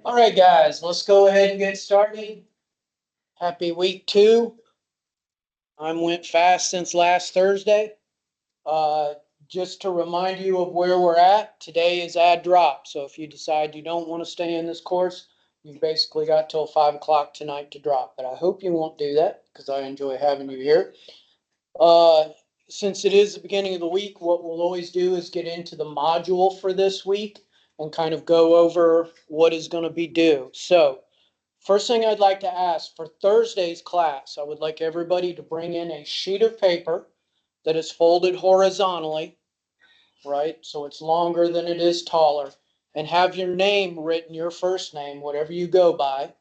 All right, guys, let's go ahead and get started. Happy week 2. I went fast since last Thursday. Uh, just to remind you of where we're at, today is ad drop. So if you decide you don't want to stay in this course, you've basically got till 5 o'clock tonight to drop. But I hope you won't do that because I enjoy having you here. Since it is the beginning of the week, what we'll always do is get into the module for this week and kind of go over what is going to be due. So first thing I'd like to ask for Thursday's class, I would like everybody to bring in a sheet of paper that is folded horizontally, right? So it's longer than it is taller, and have your name written, your first name, whatever you go by,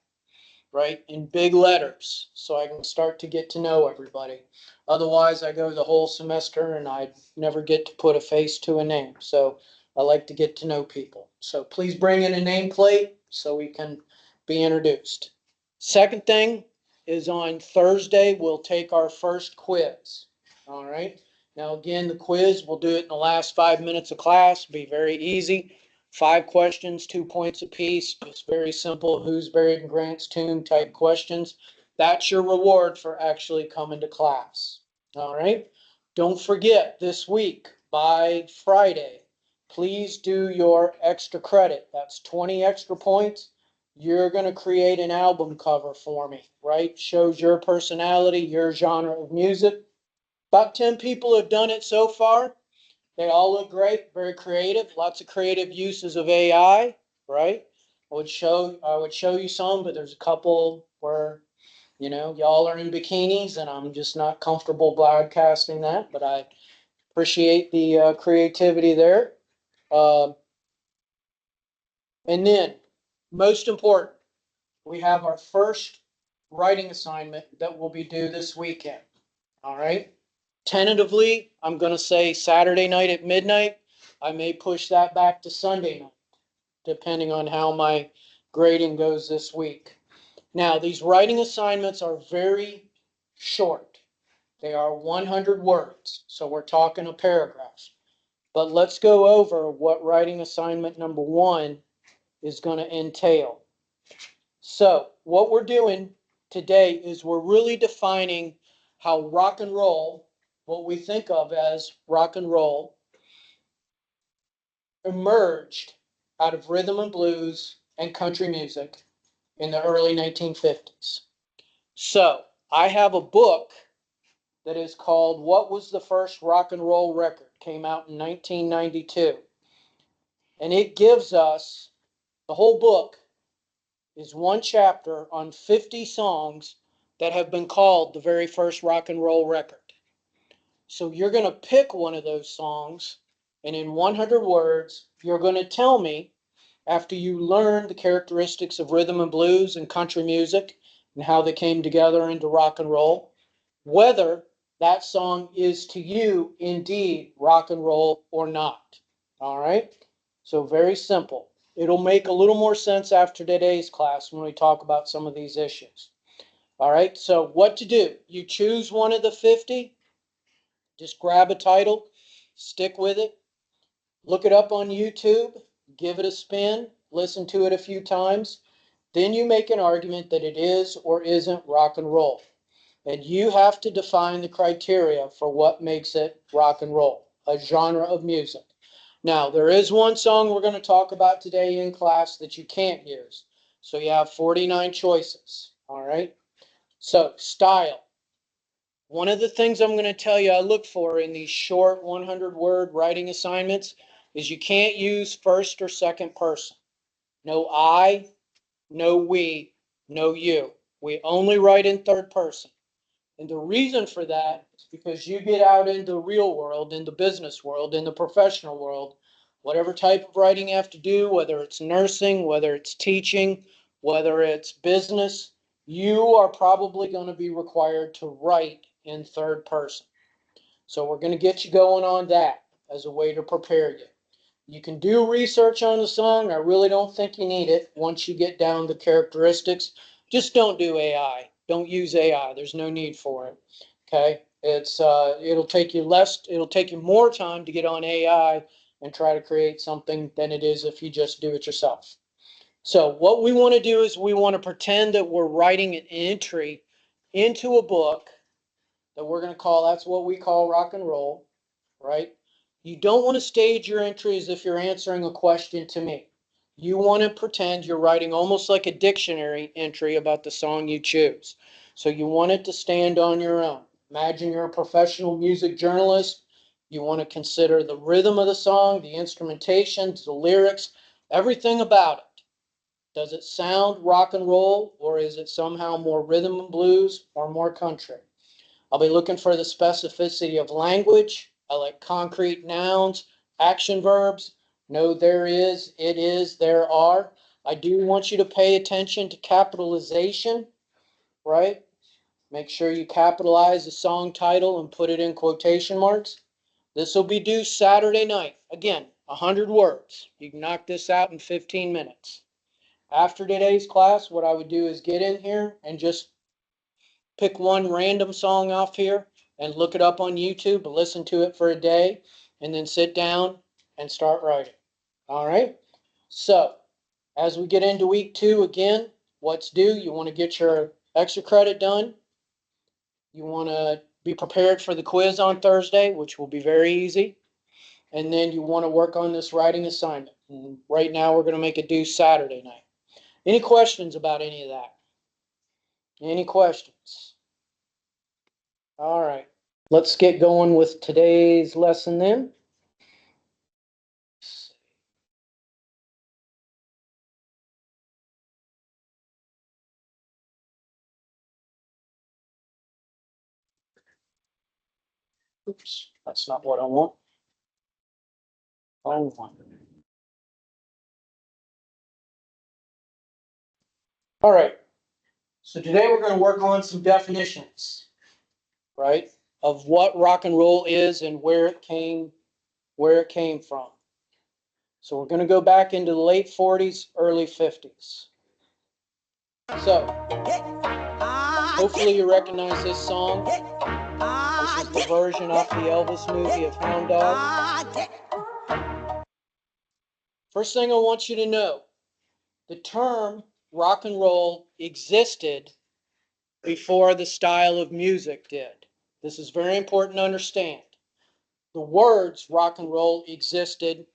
right, in big letters, so I can start to get to know everybody. Otherwise, I go the whole semester and I never get to put a face to a name. So I like to get to know people. So please bring in a nameplate so we can be introduced. Second thing is on Thursday, we'll take our first quiz. All right. Now, again, the quiz, we'll do it in the last 5 minutes of class. Be very easy. 5 questions, 2 points apiece. Just very simple, who's buried in Grant's tomb type questions. That's your reward for actually coming to class. All right. Don't forget this week by Friday, please do your extra credit. That's 20 extra points. You're going to create an album cover for me, right? Shows your personality, your genre of music. About 10 people have done it so far. They all look great, very creative, lots of creative uses of AI, right? I would show you some, but there's a couple where, y'all are in bikinis and I'm just not comfortable broadcasting that, but I appreciate the creativity there. And then, most important, we have our first writing assignment that will be due this weekend. All right. Tentatively, I'm going to say Saturday night at midnight. I may push that back to Sunday night, depending on how my grading goes this week. Now, these writing assignments are very short. They are 100 words, so we're talking a paragraph. But let's go over what writing assignment number 1 is going to entail. So, what we're doing today is we're really defining how rock and roll, what we think of as rock and roll, emerged out of rhythm and blues and country music in the early 1950s. So I have a book that is called What Was the First Rock and Roll Record? Came out in 1992. And it gives us, the whole book is one chapter on 50 songs that have been called the very first rock and roll record. So you're going to pick one of those songs, and in 100 words, you're going to tell me, after you learn the characteristics of rhythm and blues and country music and how they came together into rock and roll, whether that song is to you indeed rock and roll or not. All right? So very simple. It'll make a little more sense after today's class when we talk about some of these issues. All right, so what to do? You choose one of the 50. Just grab a title, stick with it, look it up on YouTube, give it a spin, listen to it a few times. Then you make an argument that it is or isn't rock and roll. And you have to define the criteria for what makes it rock and roll, a genre of music. Now, there is one song we're going to talk about today in class that you can't use. So you have 49 choices, all right? So, style. One of the things I'm going to tell you I look for in these short 100-word writing assignments is you can't use first or second person. No I, no we, no you. We only write in third person. And the reason for that is because you get out into the real world, in the business world, in the professional world, whatever type of writing you have to do, whether it's nursing, whether it's teaching, whether it's business, you are probably going to be required to write in third person. So we're going to get you going on that as a way to prepare you. You can do research on the song. I really don't think you need it once you get down the characteristics. Just don't do AI. Don't use AI. There's no need for it. Okay? It'll take you more time to get on AI and try to create something than it is if you just do it yourself. So what we want to do is we want to pretend that we're writing an entry into a book that we're going to call, that's what we call rock and roll, right? You don't want to stage your entry as if you're answering a question to me. You want to pretend you're writing almost like a dictionary entry about the song you choose. So you want it to stand on your own. Imagine you're a professional music journalist. You want to consider the rhythm of the song, the instrumentation, the lyrics, everything about it. Does it sound rock and roll, or is it somehow more rhythm and blues or more country? I'll be looking for the specificity of language. I like concrete nouns, action verbs. No, there is, it is, there are. I do want you to pay attention to capitalization, right? Make sure you capitalize the song title and put it in quotation marks. This will be due Saturday night. Again, 100 words. You can knock this out in 15 minutes. After today's class, what I would do is get in here and just pick one random song off here and look it up on YouTube, listen to it for a day, and then sit down and start writing. All right? So, as we get into week 2 again, what's due? You want to get your extra credit done. You want to be prepared for the quiz on Thursday, which will be very easy. And then you want to work on this writing assignment. And right now, we're going to make it due Saturday night. Any questions about any of that? Any questions? All right. Let's get going with today's lesson then. Oops, that's not what I want. Wrong one. All right. So today we're going to work on some definitions, right, of what rock and roll is and where it came from. So we're going to go back into the late 40s, early 50s. So hopefully you recognize this song. This is the version off the Elvis movie of Hound Dog. First thing I want you to know, the term rock and roll existed before the style of music did. This is very important to understand. The words rock and roll existed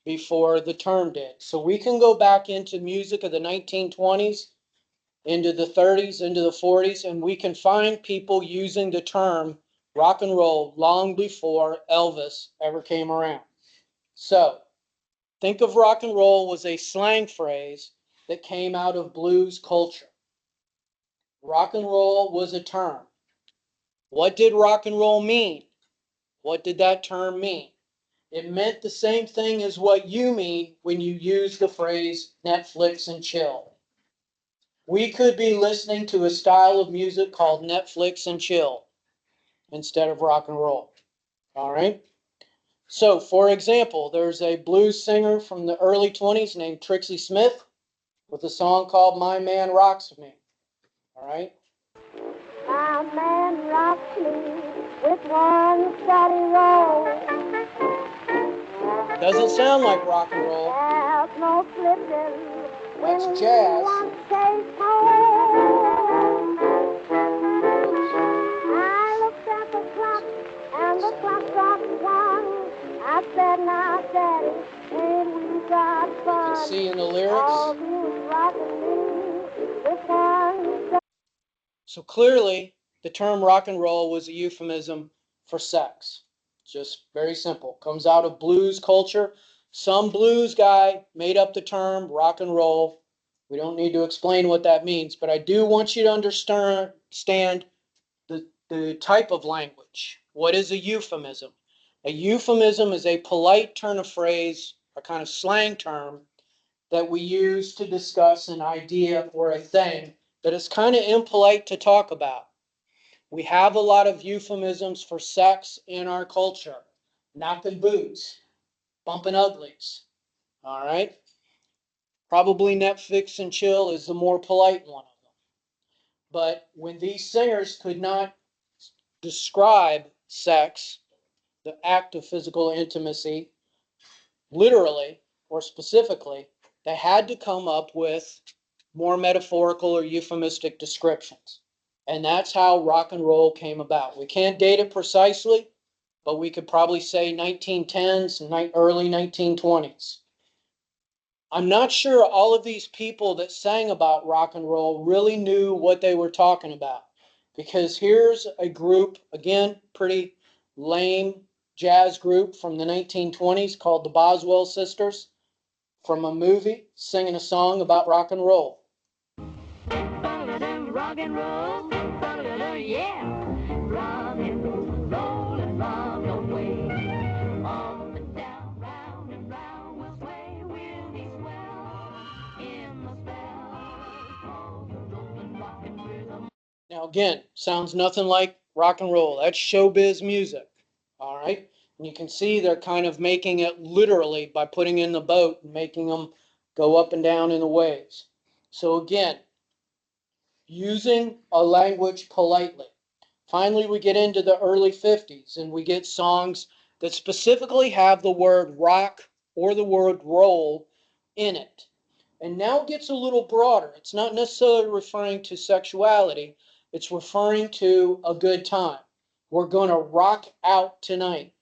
before the term did. So we can go back into music of the 1920s, into the 30s, into the 40s, and we can find people using the term rock and roll long before Elvis ever came around. So think of rock and roll as a slang phrase that came out of blues culture. Rock and roll was a term. What did rock and roll mean? What did that term mean? It meant the same thing as what you mean when you use the phrase Netflix and chill. We could be listening to a style of music called Netflix and chill instead of rock and roll. All right? So, for example, there's a blues singer from the early 20s named Trixie Smith with a song called My Man Rocks Me. All right? My man rocks me with one steady roll. Doesn't sound like rock and roll. There's no slipping when That's jazz. one stays home. I looked at the clock and the clock struck one. I said, now, Daddy, ain't we got fun? You can see in the lyrics. All these rocking me with one. So clearly, the term rock and roll was a euphemism for sex. Just very simple. Comes out of blues culture. Some blues guy made up the term rock and roll. We don't need to explain what that means, but I do want you to understand the type of language. What is a euphemism? A euphemism is a polite turn of phrase, a kind of slang term that we use to discuss an idea or a thing that is kind of impolite to talk about. We have a lot of euphemisms for sex in our culture. Knocking boots, bumping uglies. All right? Probably Netflix and chill is the more polite one of them. But when these singers could not describe sex, the act of physical intimacy, literally or specifically, they had to come up with more metaphorical or euphemistic descriptions. And that's how rock and roll came about. We can't date it precisely, but we could probably say 1910s and early 1920s. I'm not sure all of these people that sang about rock and roll really knew what they were talking about. Because here's a group, again, pretty lame jazz group from the 1920s called the Boswell Sisters, from a movie singing a song about rock and roll. Rock and roll, yeah. Rock and roll, roll and rock away. Up and down, round and round, we'll sway, we'll be swell in the spell of the rolling rock and rhythm. Now, again, sounds nothing like rock and roll. That's showbiz music. All right. And you can see they're kind of making it literally by putting in the boat and making them go up and down in the waves. So again, using a language politely. Finally, we get into the early 50s and we get songs that specifically have the word rock or the word roll in it. And now it gets a little broader. It's not necessarily referring to sexuality. It's referring to a good time. We're going to rock out tonight.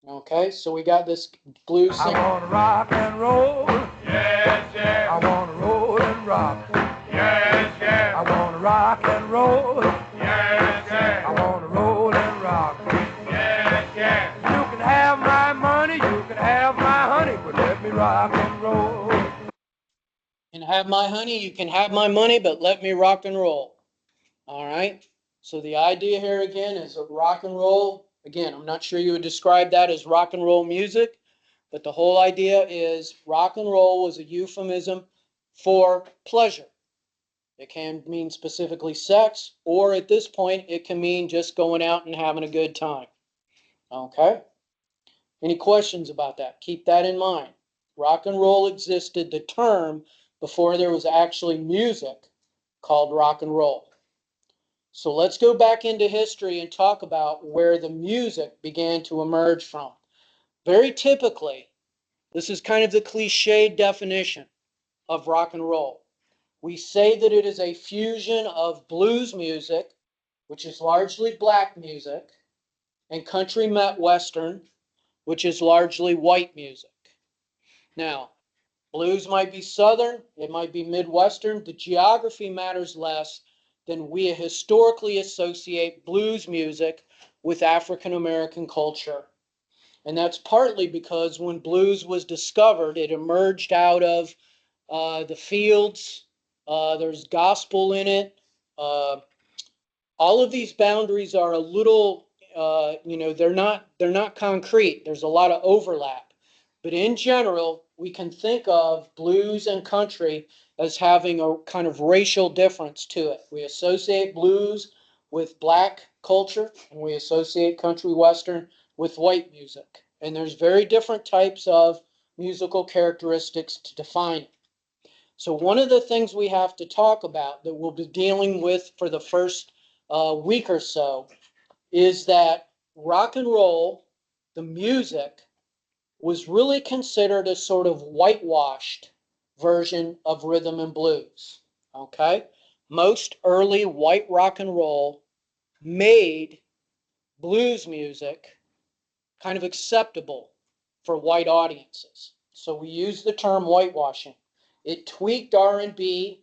Okay, so we got this blues singer. I want to rock and roll. Yes, yes. I want to roll and rock. Yes, yes. I want to rock and roll. Yes, yes. I want to roll and rock. Yes, yes. You can have my money, you can have my honey, but let me rock and roll. You can have my honey, you can have my money, but let me rock and roll. All right. So the idea here again is that rock and roll, again, I'm not sure you would describe that as rock and roll music, but the whole idea is rock and roll was a euphemism for pleasure. It can mean specifically sex, or at this point, it can mean just going out and having a good time. Okay? Any questions about that? Keep that in mind. Rock and roll existed, the term, before there was actually music called rock and roll. So let's go back into history and talk about where the music began to emerge from. Very typically, this is kind of the cliched definition of rock and roll. We say that it is a fusion of blues music, which is largely black music, and country western, which is largely white music. Now, blues might be southern, it might be midwestern. The geography matters less than we historically associate blues music with African American culture. And that's partly because when blues was discovered, it emerged out of the fields. There's gospel in it. All of these boundaries are a little, they're not concrete. There's a lot of overlap. But in general, we can think of blues and country as having a kind of racial difference to it. We associate blues with black culture, and we associate country western with white music. And there's very different types of musical characteristics to define it. So one of the things we have to talk about that we'll be dealing with for the first week or so is that rock and roll, the music, was really considered a sort of whitewashed version of rhythm and blues. Okay? Most early white rock and roll made blues music kind of acceptable for white audiences. So we use the term whitewashing. It tweaked R&B,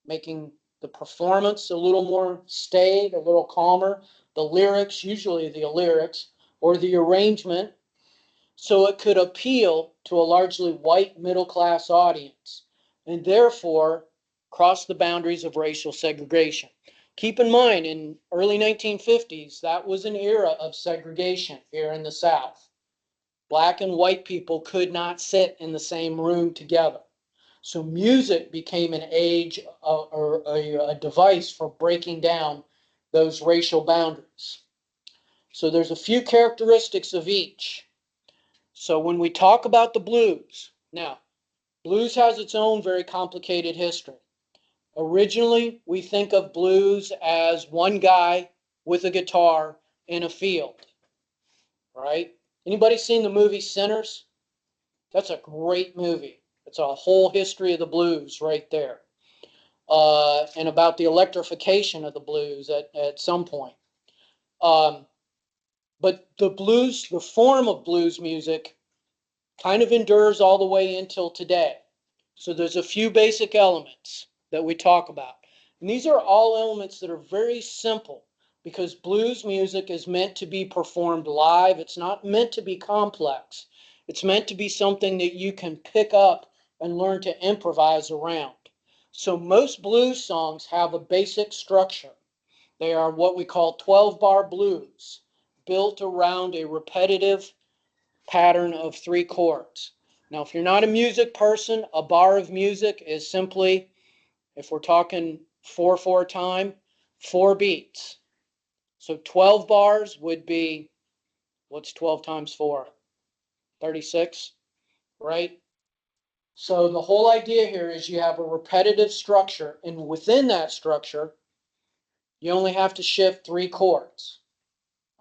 making the performance a little more staid, a little calmer. The lyrics, usually the lyrics, or the arrangement, so it could appeal to a largely white middle-class audience, and therefore cross the boundaries of racial segregation. Keep in mind, in early 1950s, that was an era of segregation here in the South. Black and white people could not sit in the same room together. So music became an age or a device for breaking down those racial boundaries. So there's a few characteristics of each. So when we talk about the blues, now, blues has its own very complicated history. Originally, we think of blues as one guy with a guitar in a field, right? Anybody seen the movie Sinners? That's a great movie. It's a whole history of the blues right there. And about the electrification of the blues at some point. But the blues, the form of blues music kind of endures all the way until today. So there's a few basic elements that we talk about. And these are all elements that are very simple because blues music is meant to be performed live. It's not meant to be complex. It's meant to be something that you can pick up and learn to improvise around. So most blues songs have a basic structure. They are what we call 12-bar blues, built around a repetitive pattern of 3 chords. Now, if you're not a music person, a bar of music is simply, if we're talking 4/4 time, 4 beats. So 12 bars would be, what's 12 times 4? 36, right? So the whole idea here is you have a repetitive structure, and within that structure, you only have to shift 3 chords.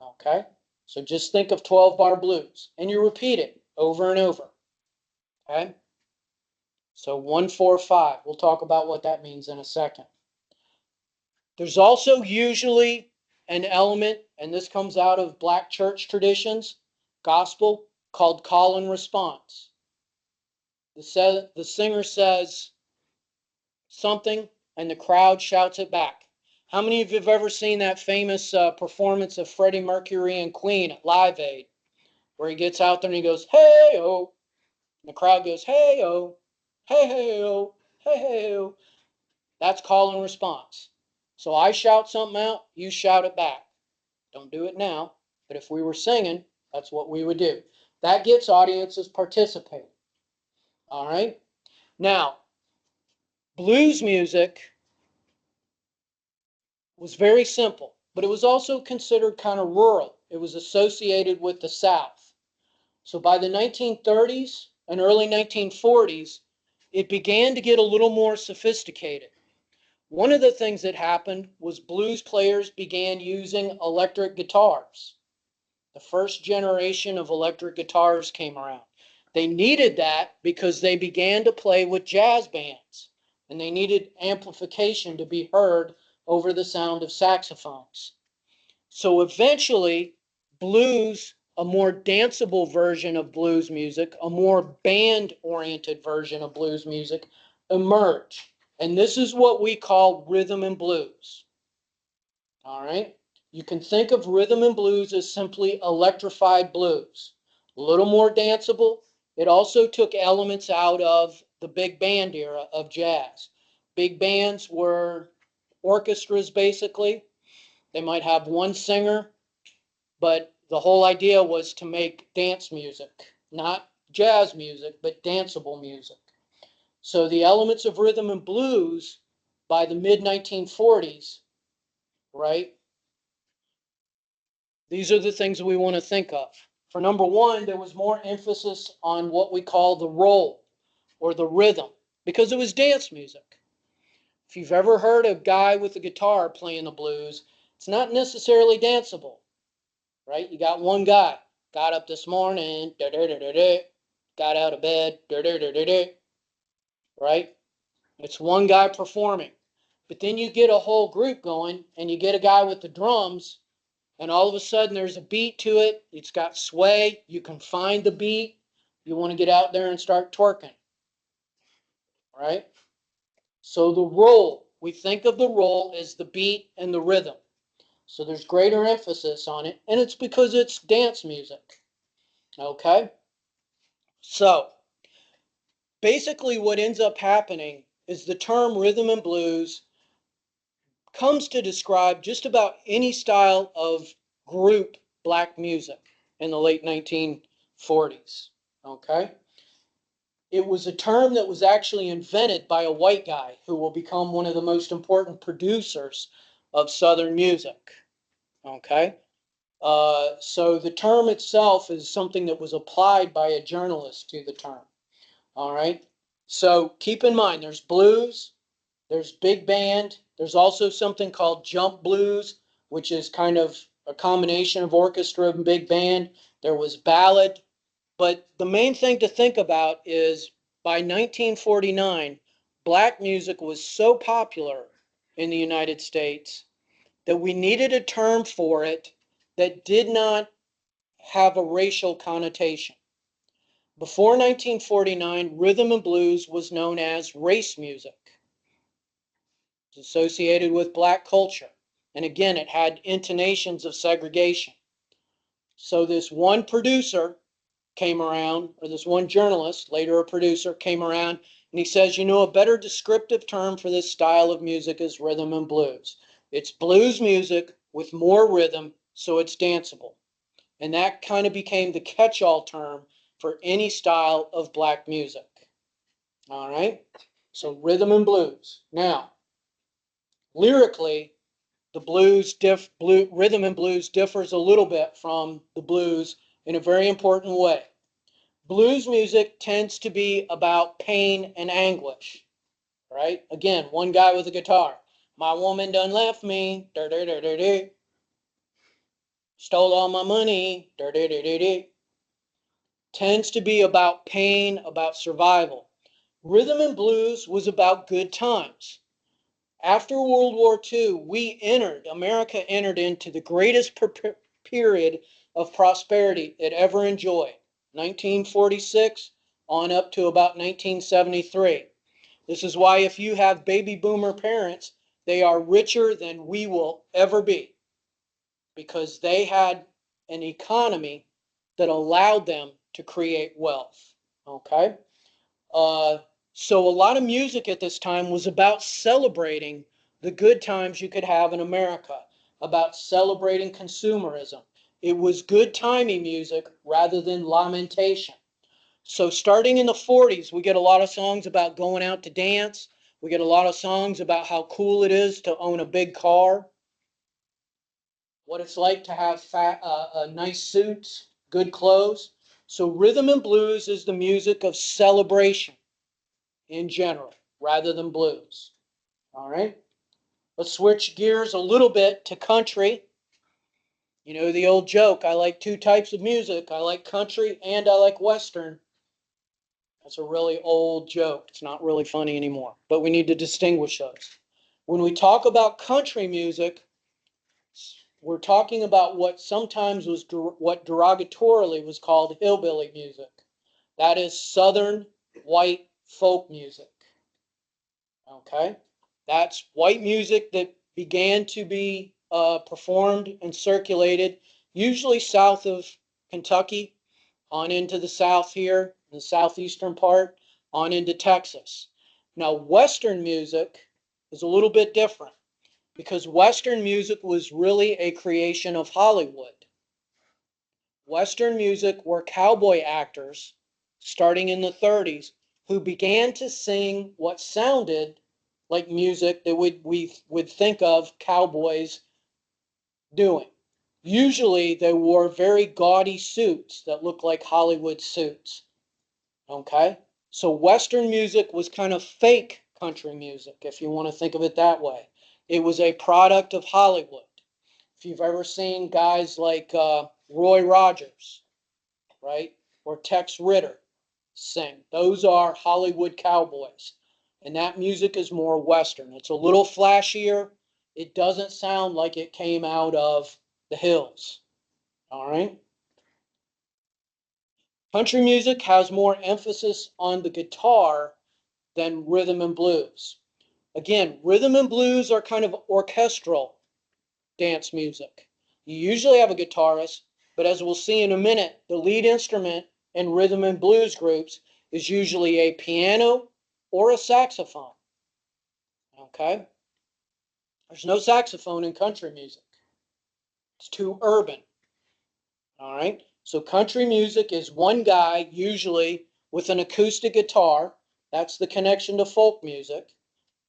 Okay? So just think of 12-bar blues, and you repeat it over and over. Okay? So 1/4/5. We'll talk about what that means in a second. There's also usually an element, and this comes out of black church traditions, gospel, called call and response. The singer says something, and the crowd shouts it back. How many of you have ever seen that famous performance of Freddie Mercury and Queen at Live Aid, where he gets out there and he goes, hey-oh, and the crowd goes, hey-oh, hey-hey-oh, hey-hey-oh. That's call and response. So I shout something out, you shout it back. Don't do it now, but if we were singing, that's what we would do. That gets audiences participating. All right? Now, blues music was very simple, but it was also considered kind of rural. It was associated with the South. So by the 1930s and early 1940s, it began to get a little more sophisticated. One of the things that happened was blues players began using electric guitars. The first generation of electric guitars came around. They needed that because they began to play with jazz bands, and they needed amplification to be heard over the sound of saxophones. So eventually, blues, a more danceable version of blues music, a more band-oriented version of blues music, emerged. And this is what we call rhythm and blues. All right? You can think of rhythm and blues as simply electrified blues. A little more danceable. It also took elements out of the big band era of jazz. Big bands were orchestras, basically. They might have one singer, but the whole idea was to make dance music, not jazz music, but danceable music. So the elements of rhythm and blues by the mid-1940s, right? These are the things we want to think of. For number one, there was more emphasis on what we call the roll or the rhythm because it was dance music. If you've ever heard a guy with a guitar playing the blues, it's not necessarily danceable, right? You got one guy, got up this morning, got out of bed, right? It's one guy performing. But then you get a whole group going and you get a guy with the drums, and all of a sudden there's a beat to it. It's got sway. You can find the beat. You want to get out there and start twerking, right? So the roll, we think of the roll as the beat and the rhythm. So there's greater emphasis on it, and it's because it's dance music, okay? So basically what ends up happening is the term rhythm and blues comes to describe just about any style of group black music in the late 1940s, okay? It was a term that was actually invented by a white guy who will become one of the most important producers of Southern music, okay? So the term itself is something that was applied by a journalist to the term, all right? So keep in mind, there's blues, there's big band, there's also something called jump blues, which is kind of a combination of orchestra and big band. There was ballad. But the main thing to think about is by 1949, black music was so popular in the United States that we needed a term for it that did not have a racial connotation. Before 1949, rhythm and blues was known as race music. It's associated with black culture. And again, it had intonations of segregation. So this one producer came around, or this one journalist, later a producer, came around and he says, you know, a better descriptive term for this style of music is rhythm and blues. It's blues music with more rhythm, so it's danceable. And that kind of became the catch-all term for any style of black music. All right? So rhythm and blues. Now, lyrically, the rhythm and blues differs a little bit from the blues in a very important way. Blues music tends to be about pain and anguish, right? Again, one guy with a guitar. My woman done left me, stole all my money, tends to be about pain, about survival. Rhythm and blues was about good times. After World War II, America entered into the greatest period of prosperity it ever enjoyed, 1946 on up to about 1973. This is why if you have baby boomer parents, they are richer than we will ever be, because they had an economy that allowed them to create wealth. Okay? Uh, so a lot of music at this time was about celebrating the good times you could have in America, about celebrating consumerism. It was good timey music rather than lamentation. So starting in the 40s, we get a lot of songs about going out to dance. We get a lot of songs about how cool it is to own a big car, what it's like to have nice suits, good clothes. So rhythm and blues is the music of celebration in general, rather than blues. All right? Let's switch gears a little bit to country. You know the old joke, I like two types of music. I like country and I like Western. That's a really old joke. It's not really funny anymore, but we need to distinguish those. When we talk about country music, we're talking about what sometimes was what derogatorily was called hillbilly music. That is Southern white folk music. Okay? That's white music that began to be performed and circulated, usually south of Kentucky, on into the south here, the southeastern part, on into Texas. Now, Western music is a little bit different because Western music was really a creation of Hollywood. Western music were cowboy actors starting in the 30s who began to sing what sounded like music that we would think of cowboys doing. Usually they wore very gaudy suits that looked like Hollywood suits. Okay? So Western music was kind of fake country music, if you want to think of it that way. It was a product of Hollywood. If you've ever seen guys like Roy Rogers, right, or Tex Ritter sing, those are Hollywood cowboys. And that music is more Western. It's a little flashier. It doesn't sound like it came out of the hills. All right? Country music has more emphasis on the guitar than rhythm and blues. Again, rhythm and blues are kind of orchestral dance music. You usually have a guitarist, but as we'll see in a minute, the lead instrument in rhythm and blues groups is usually a piano or a saxophone. Okay? There's no saxophone in country music. It's too urban. All right? So country music is one guy, usually with an acoustic guitar. That's the connection to folk music.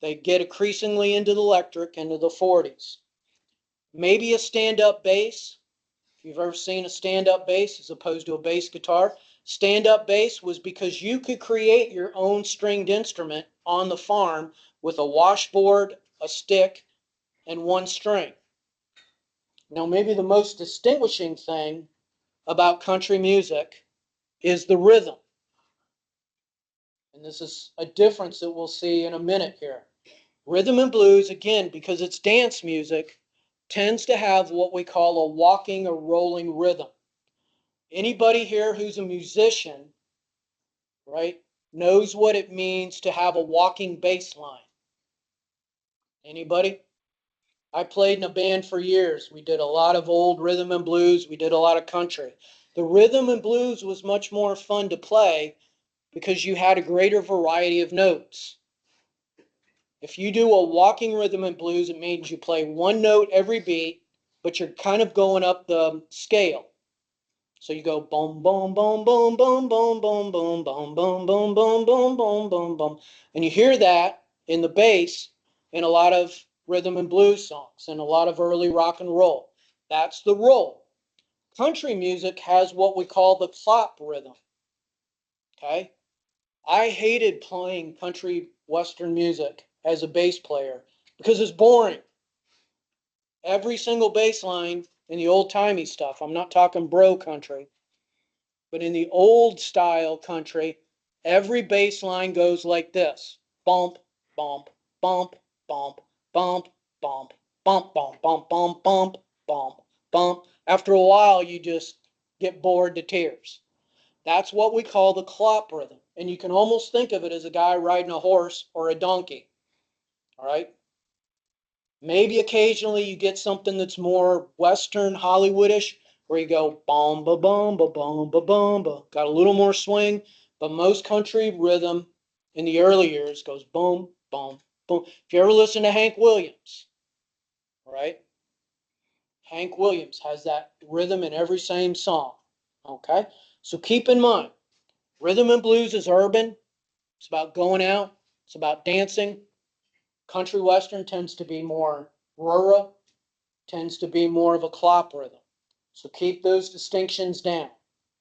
They get increasingly into the electric into the 40s. Maybe a stand-up bass. If you've ever seen a stand-up bass as opposed to a bass guitar, stand-up bass was because you could create your own stringed instrument on the farm with a washboard, a stick, and one string. Now, maybe the most distinguishing thing about country music is the rhythm. And this is a difference that we'll see in a minute here. Rhythm and blues, again, because it's dance music, tends to have what we call a walking or rolling rhythm. Anybody here who's a musician, right, knows what it means to have a walking bass line? Anybody? I played in a band for years. We did a lot of old rhythm and blues. We did a lot of country. The rhythm and blues was much more fun to play because you had a greater variety of notes. If you do a walking rhythm and blues, it means you play one note every beat, but you're kind of going up the scale. So you go boom, boom, boom, boom, boom, boom, boom, boom, boom, boom, boom, boom, boom, boom, boom, boom. And you hear that in the bass in a lot of rhythm and blues songs and a lot of early rock and roll. That's the roll. Country music has what we call the clop rhythm. Okay? I hated playing country western music as a bass player because it's boring. Every single bass line in the old-timey stuff, I'm not talking bro country, but in the old style country, every bass line goes like this. Bump, bump, bump, bump, bump, bump, bump, bump, bump, bump, bump, bump, bump. After a while, you just get bored to tears. That's what we call the clop rhythm. And you can almost think of it as a guy riding a horse or a donkey. All right? Maybe occasionally you get something that's more Western Hollywoodish, where you go bum ba bum ba bum ba bum ba. Got a little more swing, but most country rhythm in the early years goes boom, boom, boom. If you ever listen to Hank Williams, right? Hank Williams has that rhythm in every same song. Okay? So keep in mind, rhythm and blues is urban. It's about going out. It's about dancing. Country western tends to be more rural, tends to be more of a clop rhythm. So keep those distinctions down.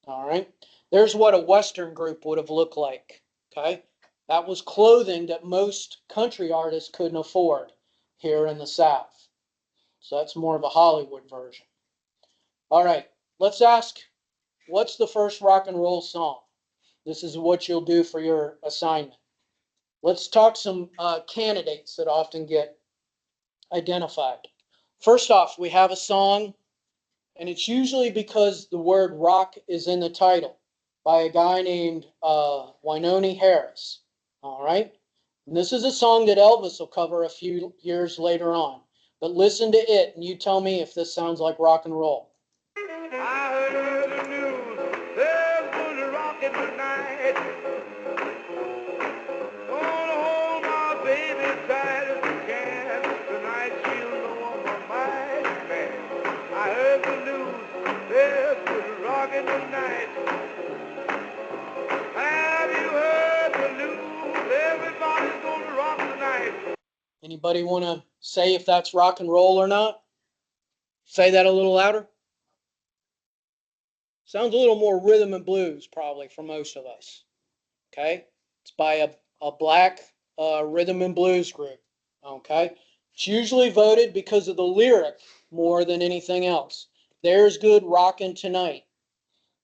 All right. There's what a western group would have looked like. Okay. That was clothing that most country artists couldn't afford here in the South. So that's more of a Hollywood version. All right. Let's ask, what's the first rock and roll song? This is what you'll do for your assignment. Let's talk some candidates that often get identified. First off, we have a song, and it's usually because the word rock is in the title, by a guy named Wynonie Harris. All right? And this is a song that Elvis will cover a few years later on. But listen to it, and you tell me if this sounds like rock and roll. I heard the news, there's gonna rock it tonight. Gonna hold my baby tight as I can. Tonight she'll know I'm a mighty man. I heard the news, there's gonna rock it tonight. Have you heard the news? Everybody's gonna rock tonight. Anybody want to say if that's rock and roll or not? Say that a little louder. Sounds a little more rhythm and blues probably for most of us. Okay? It's by a black rhythm and blues group. Okay? It's usually voted because of the lyric more than anything else. There's good rockin' tonight.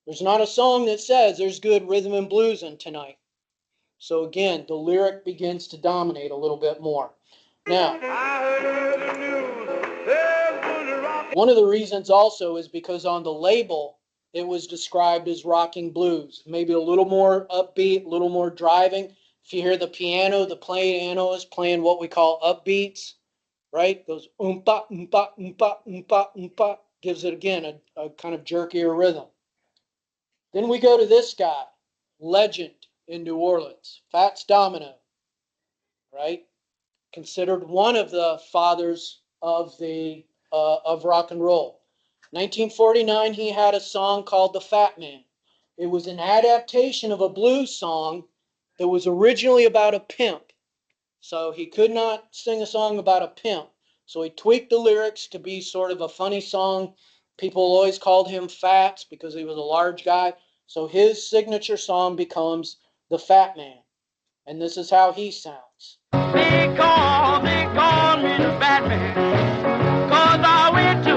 There's not a song that says there's good rhythm and blues in tonight. So again, the lyric begins to dominate a little bit more. Now, I heard the news, there's gonna rock. one of the reasons also is because on the label, it was described as rocking blues. Maybe a little more upbeat, a little more driving. If you hear the piano, the piano is playing what we call upbeats, right? Goes oompa, oompa, oompa, oompa, oompa. Gives it again a kind of jerkier rhythm. Then we go to this guy, legend in New Orleans, Fats Domino, right? Considered one of the fathers of rock and roll. 1949, he had a song called "The Fat Man." It was an adaptation of a blues song that was originally about a pimp. So he could not sing a song about a pimp. So he tweaked the lyrics to be sort of a funny song. People always called him Fats because he was a large guy. So his signature song becomes "The Fat Man." And this is how he sounds. They call me the Batman, 'cause I went to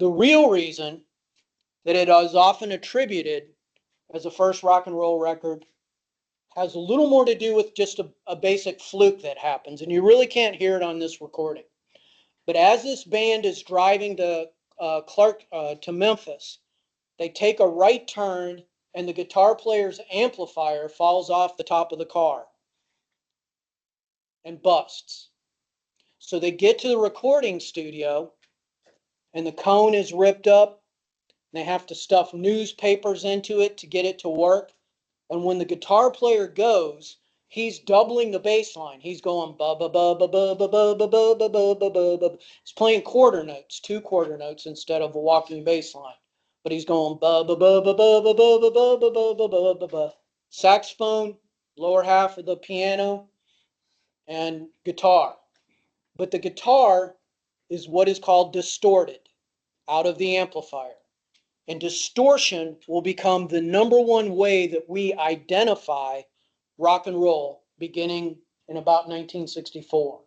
The real reason that it is often attributed as the first rock and roll record has a little more to do with just a basic fluke that happens, and you really can't hear it on this recording. But as this band is driving to to Memphis, they take a right turn, and the guitar player's amplifier falls off the top of the car and busts. So they get to the recording studio, and the cone is ripped up. They have to stuff newspapers into it to get it to work. And when the guitar player goes, he's doubling the bass line. He's going ba ba ba ba ba ba ba ba ba ba ba ba ba ba. He's playing quarter notes, two quarter notes instead of a walking bass line. But he's going ba ba ba ba ba ba ba ba ba ba ba ba ba ba. Saxophone, lower half of the piano, and guitar. But the guitar is what is called distorted out of the amplifier. And distortion will become the number one way that we identify rock and roll beginning in about 1964,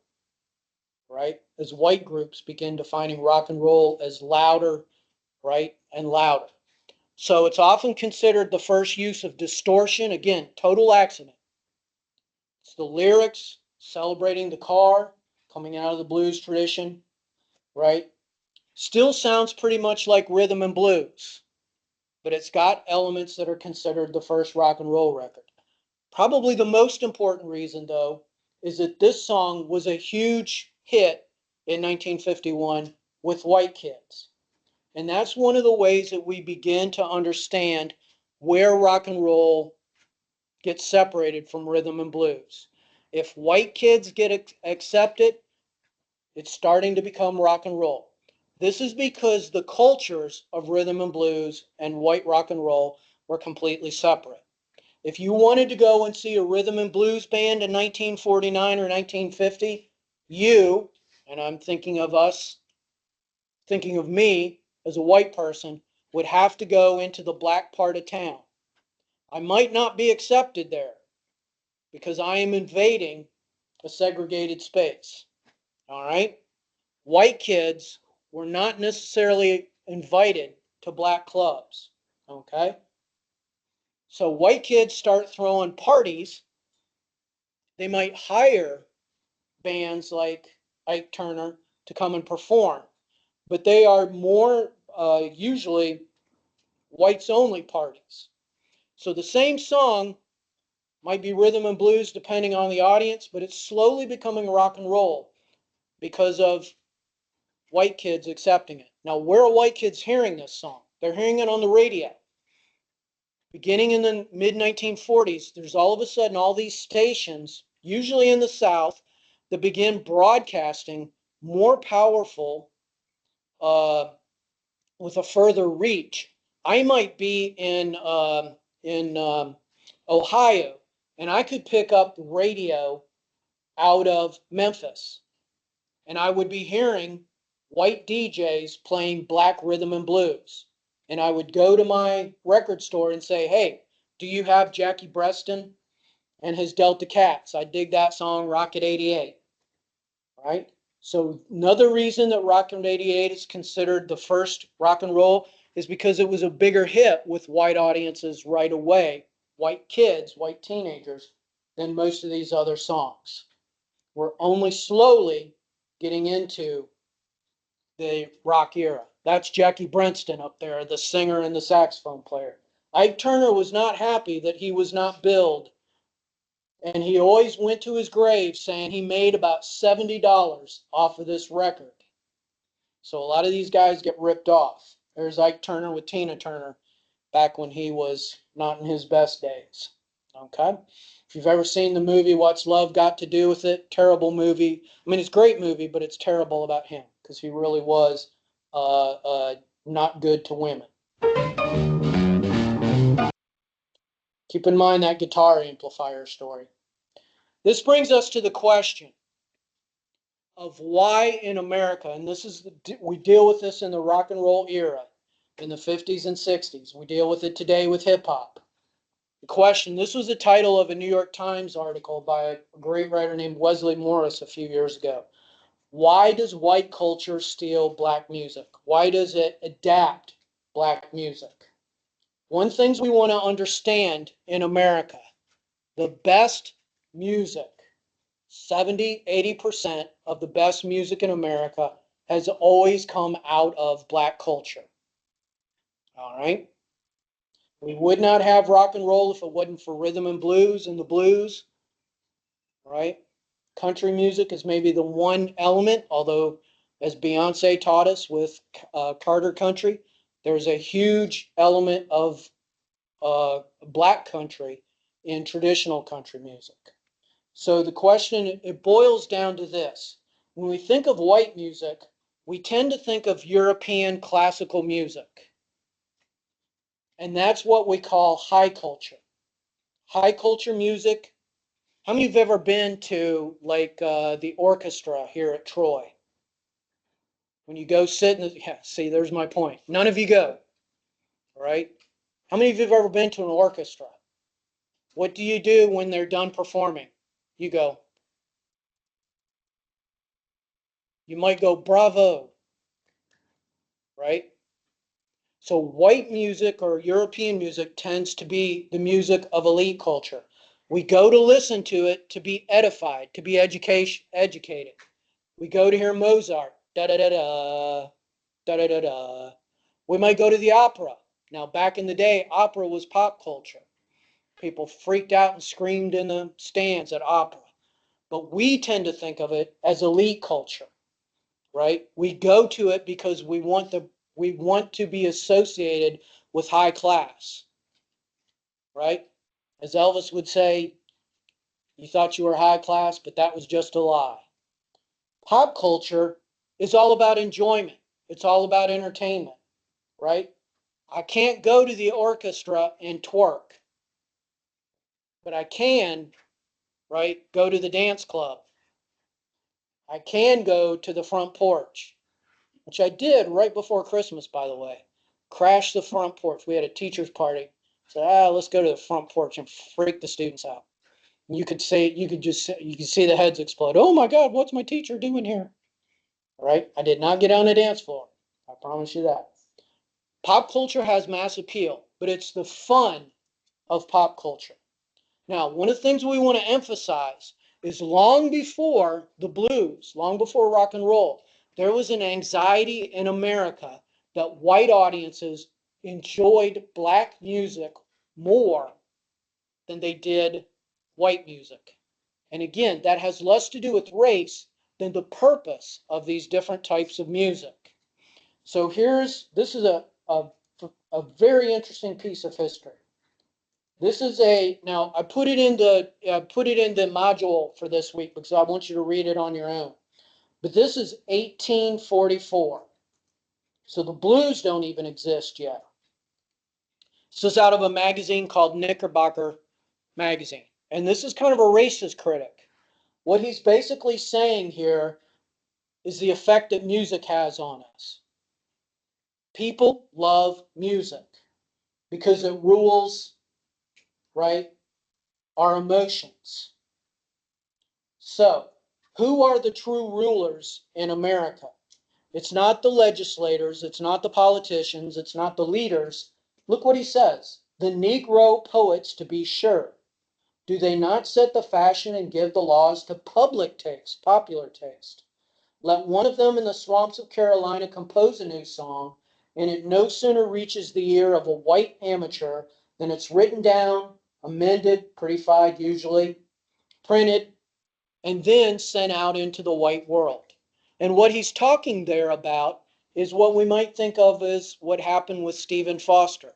right? As white groups begin defining rock and roll as louder, right, and louder. So it's often considered the first use of distortion. Again, total accident. It's the lyrics celebrating the car, coming out of the blues tradition, right? Still sounds pretty much like rhythm and blues, but it's got elements that are considered the first rock and roll record. Probably the most important reason, though, is that this song was a huge hit in 1951 with white kids. And that's one of the ways that we begin to understand where rock and roll gets separated from rhythm and blues. If white kids get accepted, it's starting to become rock and roll. This is because the cultures of rhythm and blues and white rock and roll were completely separate. If you wanted to go and see a rhythm and blues band in 1949 or 1950, you, and I'm thinking of us, thinking of me as a white person, would have to go into the black part of town. I might not be accepted there because I am invading a segregated space. All right? White kids were not necessarily invited to black clubs. Okay? So white kids start throwing parties. They might hire bands like Ike Turner to come and perform, but they are more usually whites only parties. So the same song might be rhythm and blues depending on the audience, but it's slowly becoming rock and roll because of white kids accepting it. Now, where are white kids hearing this song? They're hearing it on the radio. Beginning in the mid-1940s, there's all of a sudden all these stations, usually in the South, that begin broadcasting more powerful with a further reach. I might be in Ohio, and I could pick up the radio out of Memphis, and I would be hearing white DJs playing black rhythm and blues. And I would go to my record store and say, hey, do you have Jackie Preston and his Delta Cats? I dig that song, Rocket 88, right? So another reason that Rocket 88 is considered the first rock and roll is because it was a bigger hit with white audiences right away, white kids, white teenagers, than most of these other songs. We're only slowly getting into the rock era. That's Jackie Brenston up there, the singer and the saxophone player. Ike Turner was not happy that he was not billed, and he always went to his grave saying he made about $70 off of this record. So a lot of these guys get ripped off. There's Ike Turner with Tina Turner back when he was not in his best days. Okay? If you've ever seen the movie What's Love Got to Do with It, terrible movie. I mean, it's a great movie, but it's terrible about him because he really was not good to women. Keep in mind that guitar amplifier story. This brings us to the question of why in America, and this is we deal with this in the rock and roll era in the 50s and 60s. We deal with it today with hip hop. The question, this was the title of a New York Times article by a great writer named Wesley Morris a few years ago. Why does white culture steal black music? Why does it adapt black music? One thing we want to understand in America, the best music, 70, 80% of the best music in America has always come out of black culture. All right? We would not have rock and roll if it wasn't for rhythm and blues and the blues, right? Country music is maybe the one element, although as Beyonce taught us with Carter Country, there's a huge element of black country in traditional country music. So the question, it boils down to this. When we think of white music, we tend to think of European classical music. And that's what we call high culture. High culture music. How many of you have ever been to like the orchestra here at Troy? When you go sit in the, yeah, see, there's my point. None of you go, all right? How many of you have ever been to an orchestra? What do you do when they're done performing? You go. You might go, bravo, right? So white music or European music tends to be the music of elite culture. We go to listen to it to be edified, to be educated. We go to hear Mozart, da da da da, da da da da. We might go to the opera. Now, back in the day, opera was pop culture. People freaked out and screamed in the stands at opera. But we tend to think of it as elite culture, right? We go to it because we want to be associated with high class, right? As Elvis would say, you thought you were high class, but that was just a lie. Pop culture is all about enjoyment. It's all about entertainment, right? I can't go to the orchestra and twerk, but I can, right, go to the dance club. I can go to the front porch, which I did right before Christmas, by the way. Crashed the front porch. We had a teacher's party. Said, let's go to the front porch and freak the students out. And you could see the heads explode. Oh my God, what's my teacher doing here? All right, I did not get on the dance floor. I promise you that. Pop culture has mass appeal, but it's the fun of pop culture. Now, one of the things we want to emphasize is long before the blues, long before rock and roll, there was an anxiety in America that white audiences enjoyed black music more than they did white music. And again, that has less to do with race than the purpose of these different types of music. So this is a very interesting piece of history. This is now I put it in the module for this week because I want you to read it on your own. But this is 1844. So the blues don't even exist yet. This is out of a magazine called Knickerbocker Magazine. And this is kind of a racist critic. What he's basically saying here is the effect that music has on us. People love music because it rules, right, our emotions. So, who are the true rulers in America? It's not the legislators, it's not the politicians, it's not the leaders. Look what he says. The Negro poets, to be sure, do they not set the fashion and give the laws to public taste, popular taste? Let one of them in the swamps of Carolina compose a new song, and it no sooner reaches the ear of a white amateur than it's written down, amended, prettified usually, printed, and then sent out into the white world. And what he's talking there about is what we might think of as what happened with Stephen Foster.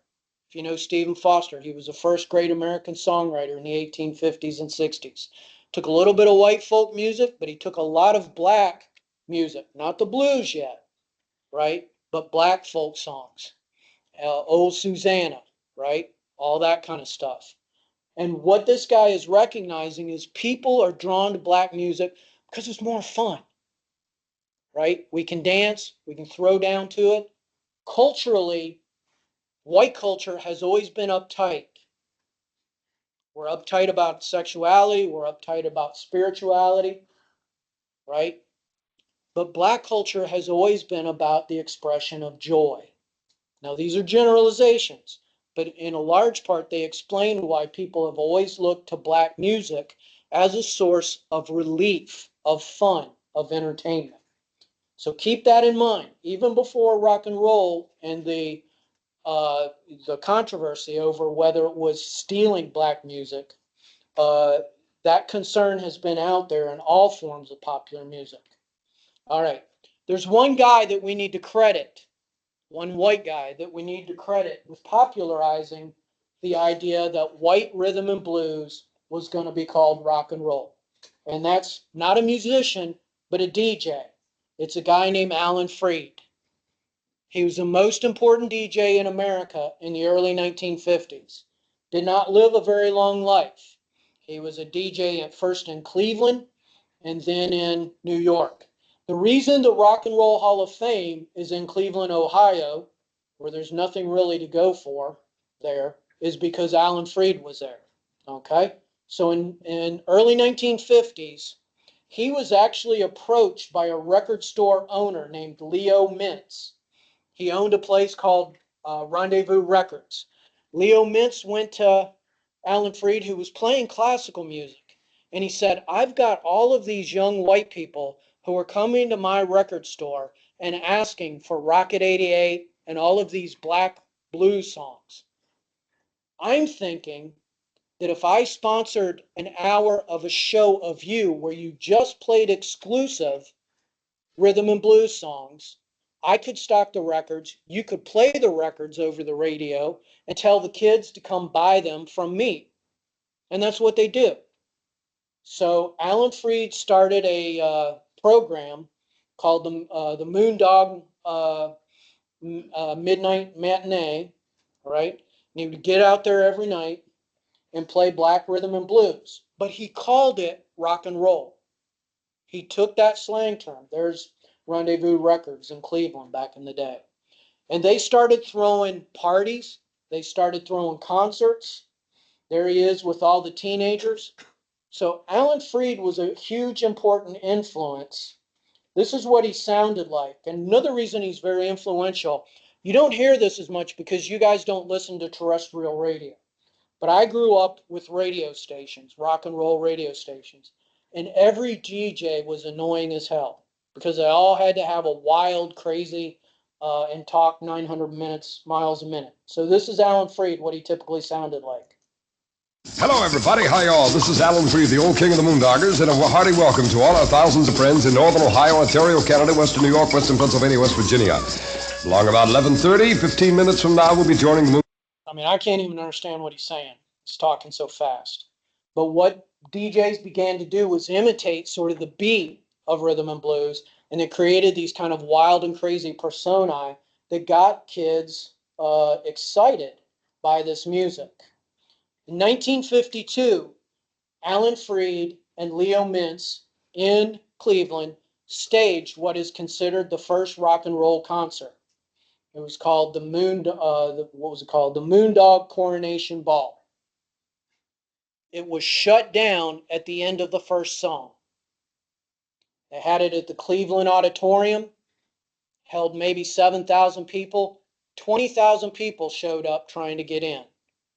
If you know Stephen Foster, he was the first great American songwriter in the 1850s and 60s. Took a little bit of white folk music, but he took a lot of black music, not the blues yet, right? But black folk songs. Old Susanna, right? All that kind of stuff. And what this guy is recognizing is people are drawn to black music because it's more fun, right? We can dance, we can throw down to it. Culturally, white culture has always been uptight. We're uptight about sexuality, we're uptight about spirituality, right? but Black culture has always been about the expression of joy. Now, these are generalizations, but in a large part, they explain why people have always looked to Black music as a source of relief, of fun, of entertainment. So keep that in mind. Even before rock and roll and the controversy over whether it was stealing Black music, uh, that concern has been out there in all forms of popular music. All right. There's one guy that we need to credit, one white guy that we need to credit with popularizing the idea that white rhythm and blues was going to be called rock and roll. And that's not a musician, but a DJ. It's a guy named Alan Freed. He was the most important DJ in America in the early 1950s. Did not live a very long life. He was a DJ at first in Cleveland and then in New York. The reason the Rock and Roll Hall of Fame is in Cleveland, Ohio, where there's nothing really to go for there, is because Alan Freed was there. Okay? So in early 1950s, he was actually approached by a record store owner named Leo Mintz. He owned a place called Rendezvous Records. Leo Mintz went to Alan Freed, who was playing classical music, and he said, I've got all of these young white people who are coming to my record store and asking for Rocket 88 and all of these Black blues songs. I'm thinking that if I sponsored an hour of a show of you where you just played exclusive rhythm and blues songs, I could stock the records, you could play the records over the radio and tell the kids to come buy them from me. And that's what they do. So Alan Freed started a program called the Moondog Midnight Matinee, right? And he would get out there every night and play Black rhythm and blues. But he called it rock and roll. He took that slang term. There's Rendezvous Records in Cleveland back in the day. And they started throwing parties. They started throwing concerts. There he is with all the teenagers. So Alan Freed was a huge, important influence. This is what he sounded like. And another reason he's very influential, you don't hear this as much because you guys don't listen to terrestrial radio. But I grew up with radio stations, rock and roll radio stations. And every DJ was annoying as hell because they all had to have a wild, crazy, and talk 900 miles a minute. So this is Alan Freed, what he typically sounded like. Hello, everybody. Hi, y'all. This is Alan Freed, the old king of the Moondoggers, and a hearty welcome to all our thousands of friends in northern Ohio, Ontario, Canada, western New York, western Pennsylvania, West Virginia. Along about 11:30, 15 minutes from now, we'll be joining the Moon. I mean, I can't even understand what he's saying. He's talking so fast. But what DJs began to do was imitate sort of the beat of rhythm and blues, and it created these kind of wild and crazy personae that got kids excited by this music. In 1952, Alan Freed and Leo Mintz in Cleveland staged what is considered the first rock and roll concert. It was called the Moondog Coronation Ball. It was shut down at the end of the first song. They had it at the Cleveland Auditorium, held maybe 7,000 people. 20,000 people showed up trying to get in.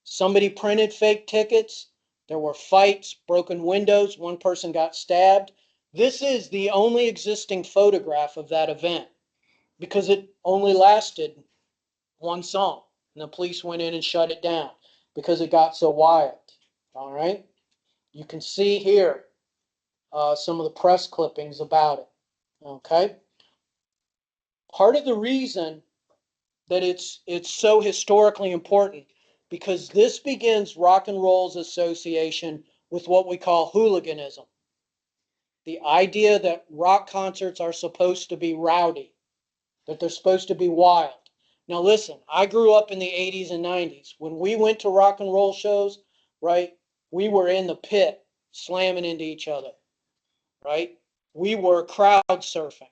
Somebody printed fake tickets. There were fights, broken windows. One person got stabbed. This is the only existing photograph of that event because it only lasted one song. And the police went in and shut it down because it got so wild. All right. You can see here some of the press clippings about it. Okay. Part of the reason that it's so historically important because this begins rock and roll's association with what we call hooliganism. The idea that rock concerts are supposed to be rowdy, that they're supposed to be wild. Now listen, I grew up in the 80s and 90s. When we went to rock and roll shows, right, we were in the pit slamming into each other, right? We were crowd surfing.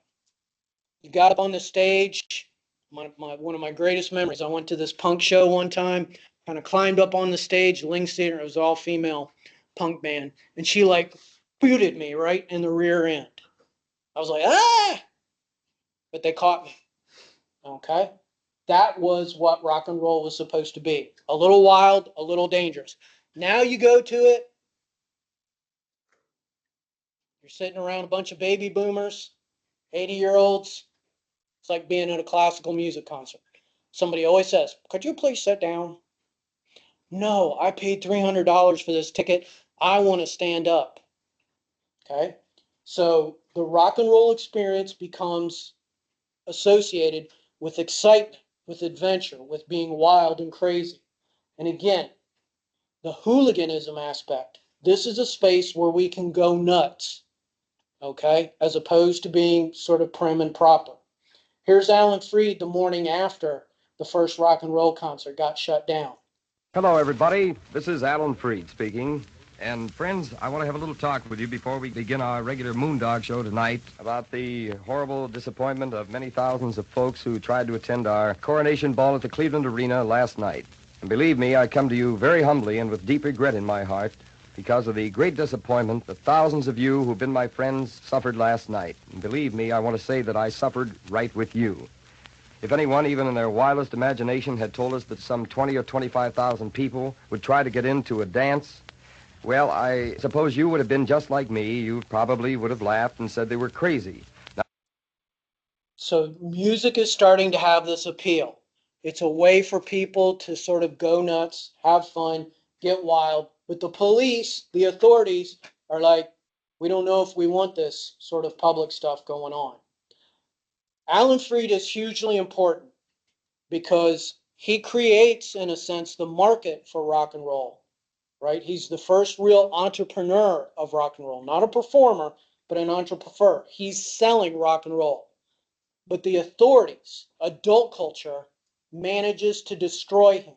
You got up on the stage. One of my greatest memories, I went to this punk show one time, kind of climbed up on the stage, Lynx Theater, it was all female punk band, and she like booted me right in the rear end. I was like, ah! but they caught me. Okay? That was what rock and roll was supposed to be. A little wild, a little dangerous. Now you go to it, you're sitting around a bunch of baby boomers, 80-year-olds. It's like being at a classical music concert. Somebody always says, could you please sit down? No, I paid $300 for this ticket. I want to stand up. Okay? So the rock and roll experience becomes associated with excitement, with adventure, with being wild and crazy. And again, the hooliganism aspect. This is a space where we can go nuts, okay, as opposed to being sort of prim and proper. Here's Alan Freed the morning after the first rock and roll concert got shut down. Hello, everybody. This is Alan Freed speaking. And, friends, I want to have a little talk with you before we begin our regular Moondog show tonight about the horrible disappointment of many thousands of folks who tried to attend our coronation ball at the Cleveland Arena last night. And believe me, I come to you very humbly and with deep regret in my heart because of the great disappointment that thousands of you who've been my friends suffered last night. And believe me, I want to say that I suffered right with you. If anyone, even in their wildest imagination, had told us that some 20 or 25,000 people would try to get into a dance, well, I suppose you would have been just like me. You probably would have laughed and said they were crazy. So music is starting to have this appeal. It's a way for people to sort of go nuts, have fun, get wild. But the police, the authorities, are like, we don't know if we want this sort of public stuff going on. Alan Freed is hugely important because he creates, in a sense, the market for rock and roll, right? He's the first real entrepreneur of rock and roll, not a performer, but an entrepreneur. He's selling rock and roll. But the authorities, adult culture, manages to destroy him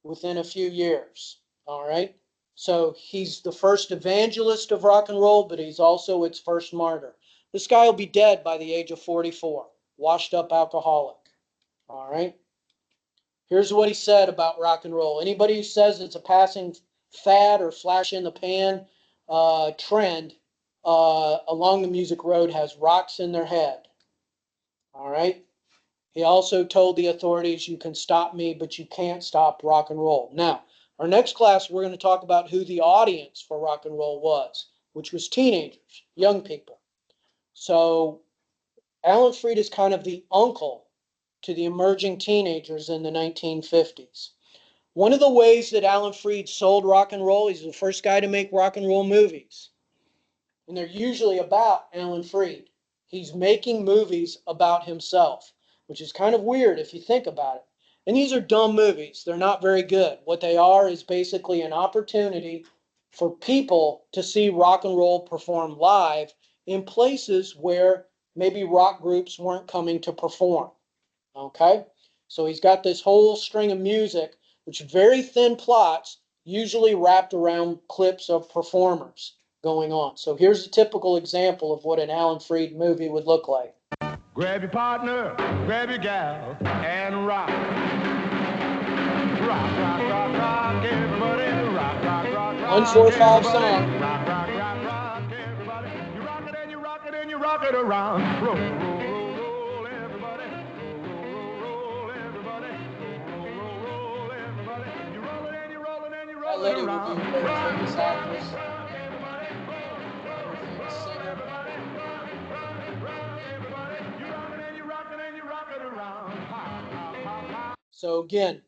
within a few years, all right? So he's the first evangelist of rock and roll, but he's also its first martyr. This guy will be dead by the age of 44, washed up alcoholic, all right? Here's what he said about rock and roll. Anybody who says it's a passing fad or flash in the pan trend along the music road has rocks in their head, all right? He also told the authorities, you can stop me, but you can't stop rock and roll. Now, our next class, we're going to talk about who the audience for rock and roll was, which was teenagers, young people. So Alan Freed is kind of the uncle to the emerging teenagers in the 1950s. One of the ways that Alan Freed sold rock and roll, he's the first guy to make rock and roll movies. And they're usually about Alan Freed. He's making movies about himself, which is kind of weird if you think about it. And these are dumb movies. They're not very good. What they are is basically an opportunity for people to see rock and roll perform live in places where maybe rock groups weren't coming to perform. Okay? So he's got this whole string of music, which very thin plots, usually wrapped around clips of performers going on. So here's a typical example of what an Alan Freed movie would look like. Grab your partner, grab your gal, and rock. Rock, rock, rock, rock, everybody. Rock, rock, rock, rock. 145 song. Rock, rock, rock, rock, everybody. You rock it and you rock it and you rock it around. Roll, roll, roll, roll, everybody. Roll, roll, roll, everybody. Roll, roll, roll, everybody. You roll it and you roll it and you roll it around. That lady would be a very famous actress. Famous singer. So again,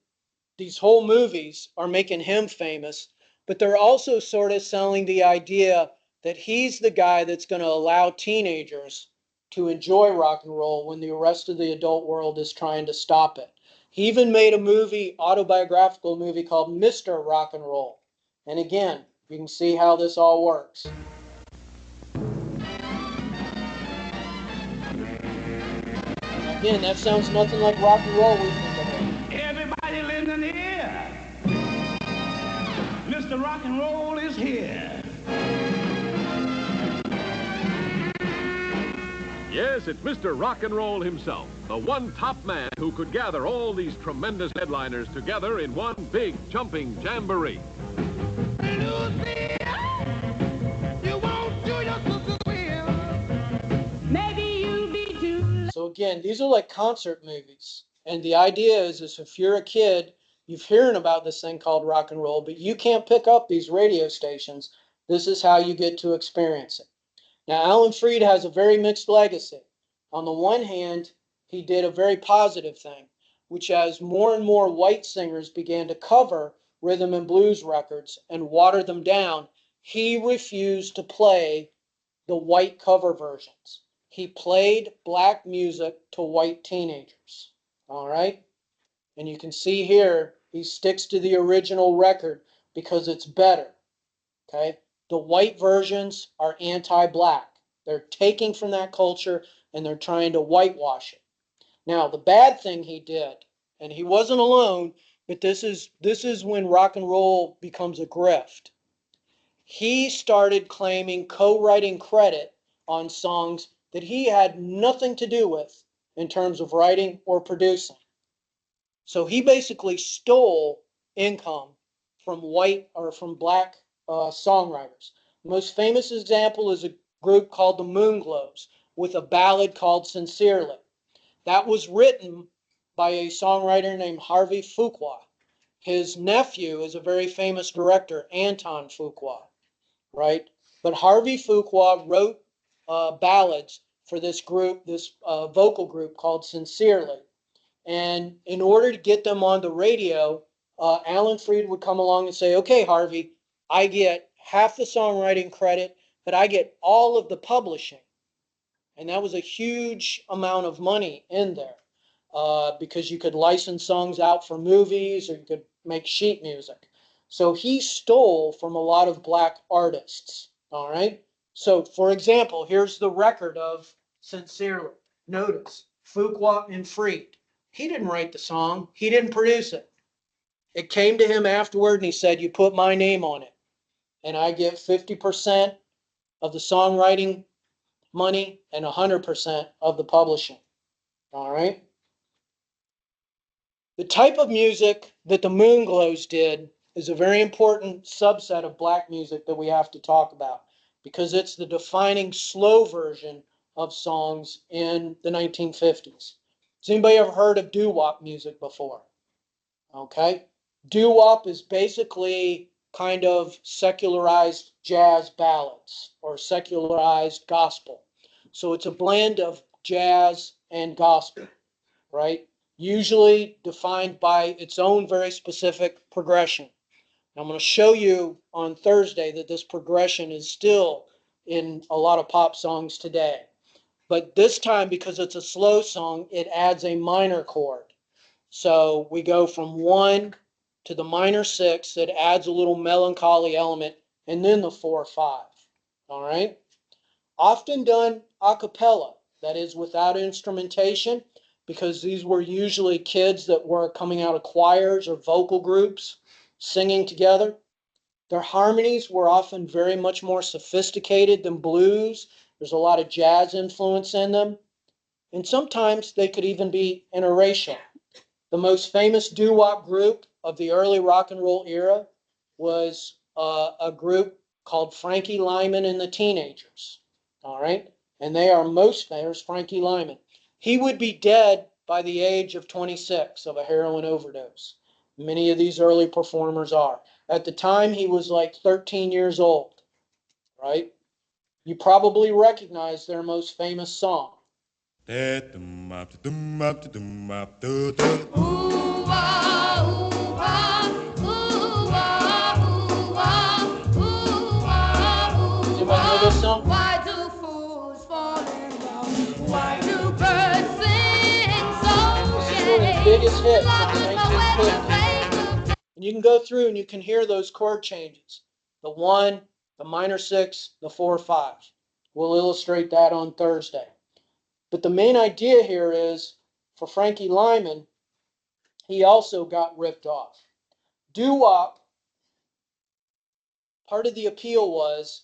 these whole movies are making him famous, but they're also sort of selling the idea that he's the guy that's going to allow teenagers to enjoy rock and roll when the rest of the adult world is trying to stop it. He even made a movie, autobiographical movie called Mr. Rock and Roll. And again, you can see how this all works. Again, that sounds nothing like rock and roll we think of it. Everybody listening here. Mr. Rock and Roll is here. Yes, it's Mr. Rock and Roll himself, the one top man who could gather all these tremendous headliners together in one big jumping jamboree. Lucy, you won't do your sister's will. Maybe you'll be too. So again, these are like concert movies. And the idea is if you're a kid, you've hearing about this thing called rock and roll, but you can't pick up these radio stations. This is how you get to experience it. Now, Alan Freed has a very mixed legacy. On the one hand, he did a very positive thing, which as more and more white singers began to cover rhythm and blues records and water them down, he refused to play the white cover versions. He played black music to white teenagers. All right? And you can see here, he sticks to the original record because it's better. Okay? The white versions are anti-black. They're taking from that culture and they're trying to whitewash it. Now, the bad thing he did, and he wasn't alone, but this is when rock and roll becomes a grift. He started claiming co-writing credit on songs that he had nothing to do with in terms of writing or producing. So he basically stole income from white or from black songwriters. The most famous example is a group called the Moonglows with a ballad called Sincerely. That was written by a songwriter named Harvey Fuqua. His nephew is a very famous director, Anton Fuqua, right? But Harvey Fuqua wrote ballads for this group, this vocal group called Sincerely. And in order to get them on the radio, Alan Freed would come along and say, okay, Harvey, I get half the songwriting credit, but I get all of the publishing. And that was a huge amount of money in there because you could license songs out for movies or you could make sheet music. So he stole from a lot of black artists. All right. So, for example, here's the record of Sincerely. Notice Fuqua and Freed. He didn't write the song, he didn't produce it. It came to him afterward and he said, you put my name on it. And I get 50% of the songwriting money and 100% of the publishing. All right. The type of music that the Moonglows did is a very important subset of black music that we have to talk about because it's the defining slow version of songs in the 1950s. Has anybody ever heard of doo-wop music before? Okay. Doo-wop is basically kind of secularized jazz ballads or secularized gospel. So it's a blend of jazz and gospel, right? Usually defined by its own very specific progression. I'm going to show you on Thursday that this progression is still in a lot of pop songs today. But this time, because it's a slow song, it adds a minor chord. So we go from 1 to the minor 6. It adds a little melancholy element, and then the 4/5. All right? Often done a cappella, that is without instrumentation, because these were usually kids that were coming out of choirs or vocal groups singing together. Their harmonies were often very much more sophisticated than blues. There's a lot of jazz influence in them. And sometimes they could even be interracial. The most famous doo-wop group of the early rock and roll era was a group called Frankie Lyman and the Teenagers. All right? And they are most famous, Frankie Lyman. He would be dead by the age of 26 of a heroin overdose. Many of these early performers are. At the time, he was like 13 years old, right? You probably recognize their most famous song. Does anybody know this song? Why do fools fall in love? Why do birds sing so This is one of his biggest hits of the 1950s. gay? And you can go through and you can hear those chord changes. The 1, the minor 6, the 4/5. We'll illustrate that on Thursday. But the main idea here is, for Frankie Lyman, he also got ripped off. Doo-wop, part of the appeal was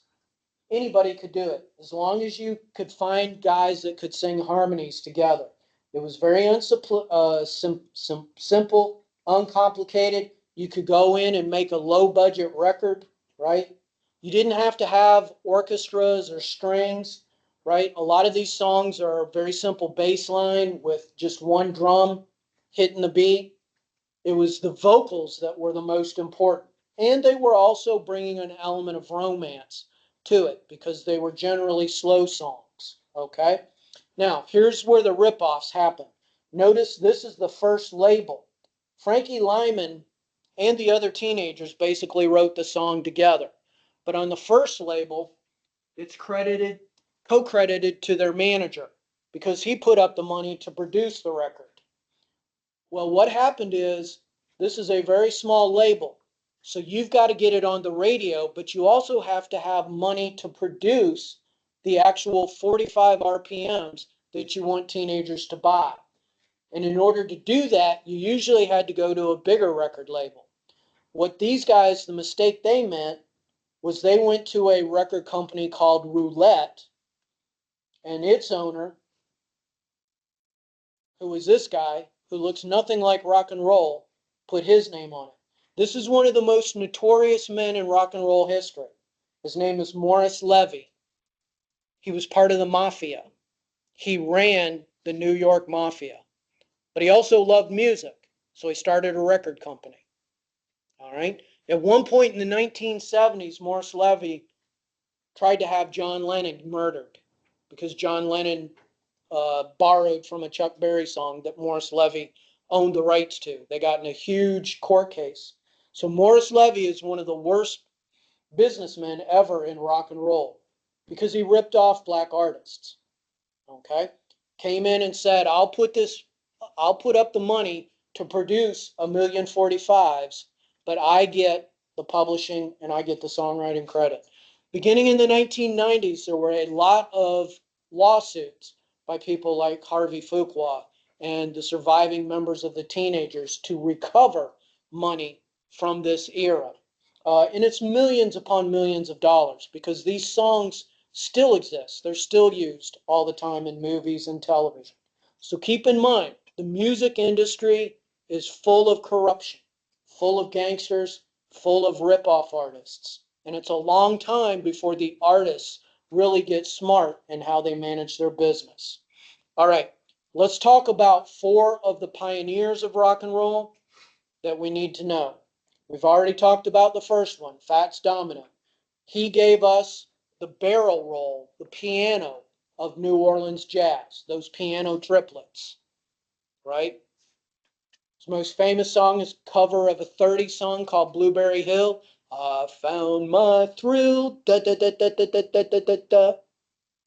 anybody could do it, as long as you could find guys that could sing harmonies together. It was very simple, uncomplicated. You could go in and make a low-budget record, right? You didn't have to have orchestras or strings, right? A lot of these songs are very simple bass line with just one drum hitting the beat. It was the vocals that were the most important. And they were also bringing an element of romance to it because they were generally slow songs, okay? Now, here's where the ripoffs happen. Notice this is the first label. Frankie Lyman and the other teenagers basically wrote the song together. But on the first label, it's co-credited to their manager because he put up the money to produce the record. Well, what happened is this is a very small label. So you've got to get it on the radio, but you also have to have money to produce the actual 45 RPMs that you want teenagers to buy. And in order to do that, you usually had to go to a bigger record label. What these guys, the mistake they meant was they went to a record company called Roulette, and its owner, who was this guy, who looks nothing like rock and roll, put his name on it. This is one of the most notorious men in rock and roll history. His name is Morris Levy. He was part of the mafia. He ran the New York Mafia. But he also loved music, so he started a record company. All right? At one point in the 1970s, Morris Levy tried to have John Lennon murdered because John Lennon borrowed from a Chuck Berry song that Morris Levy owned the rights to. They got in a huge court case. So Morris Levy is one of the worst businessmen ever in rock and roll because he ripped off black artists. Okay? Came in and said, I'll put up the money to produce 1,045,000, but I get the publishing and I get the songwriting credit. Beginning in the 1990s, there were a lot of lawsuits by people like Harvey Fuqua and the surviving members of the Teenagers to recover money from this era. And it's millions upon millions of dollars because these songs still exist. They're still used all the time in movies and television. So keep in mind, the music industry is full of corruption, full of gangsters, full of rip-off artists. And it's a long time before the artists really get smart in how they manage their business. All right, let's talk about 4 of the pioneers of rock and roll that we need to know. We've already talked about the first one, Fats Domino. He gave us the barrel roll, the piano of New Orleans jazz, those piano triplets, right? His most famous song is a cover of a 30s song called Blueberry Hill. I found my thrill, da da da da da da da da da da.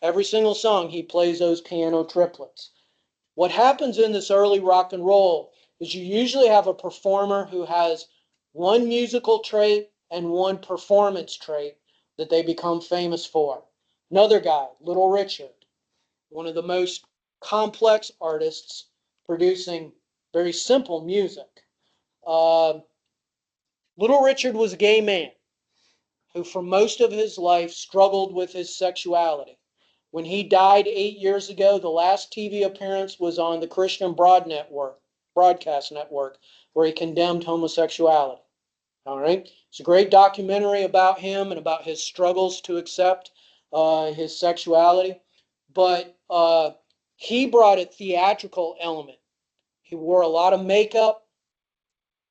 Every single song he plays those piano triplets. What happens in this early rock and roll is you usually have a performer who has one musical trait and one performance trait that they become famous for. Another guy, Little Richard, one of the most complex artists producing very simple music. Little Richard was a gay man who for most of his life struggled with his sexuality. When he died 8 years ago, the last TV appearance was on the Christian Broadcast Network, where he condemned homosexuality. All right? It's a great documentary about him and about his struggles to accept his sexuality. But he brought a theatrical element. He wore a lot of makeup.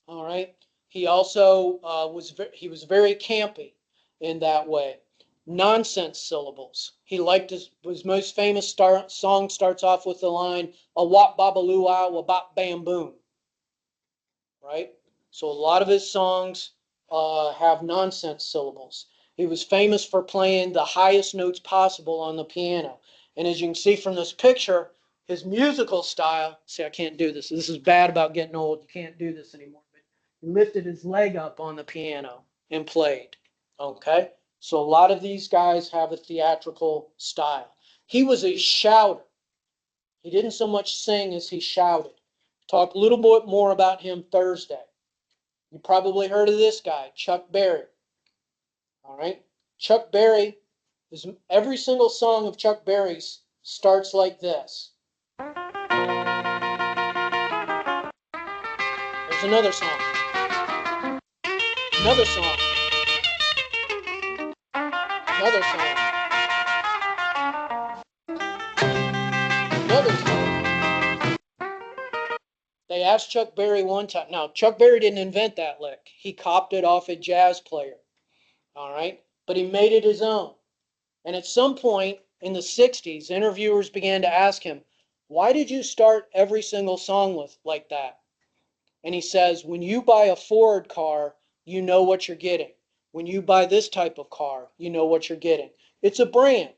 All right? He also was very campy in that way. Nonsense syllables. He liked his most famous song starts off with the line, a wop babaloo wa bop bam boom. Right? So a lot of his songs have nonsense syllables. He was famous for playing the highest notes possible on the piano. And as you can see from this picture, his musical style, see, I can't do this. This is bad about getting old. You can't do this anymore. But he lifted his leg up on the piano and played. Okay? So a lot of these guys have a theatrical style. He was a shouter. He didn't so much sing as he shouted. Talk a little bit more about him Thursday. You probably heard of this guy, Chuck Berry. All right? Chuck Berry, every single song of Chuck Berry's starts like this. There's another song. Another song. Another song. another thing. They asked Chuck Berry one time. Now, Chuck Berry didn't invent that lick. He copied it off a jazz player. All right? But he made it his own. And at some point in the 60s, interviewers began to ask him, why did you start every single song with like that? And he says, when you buy a Ford car, you know what you're getting. When you buy this type of car, you know what you're getting. It's a brand.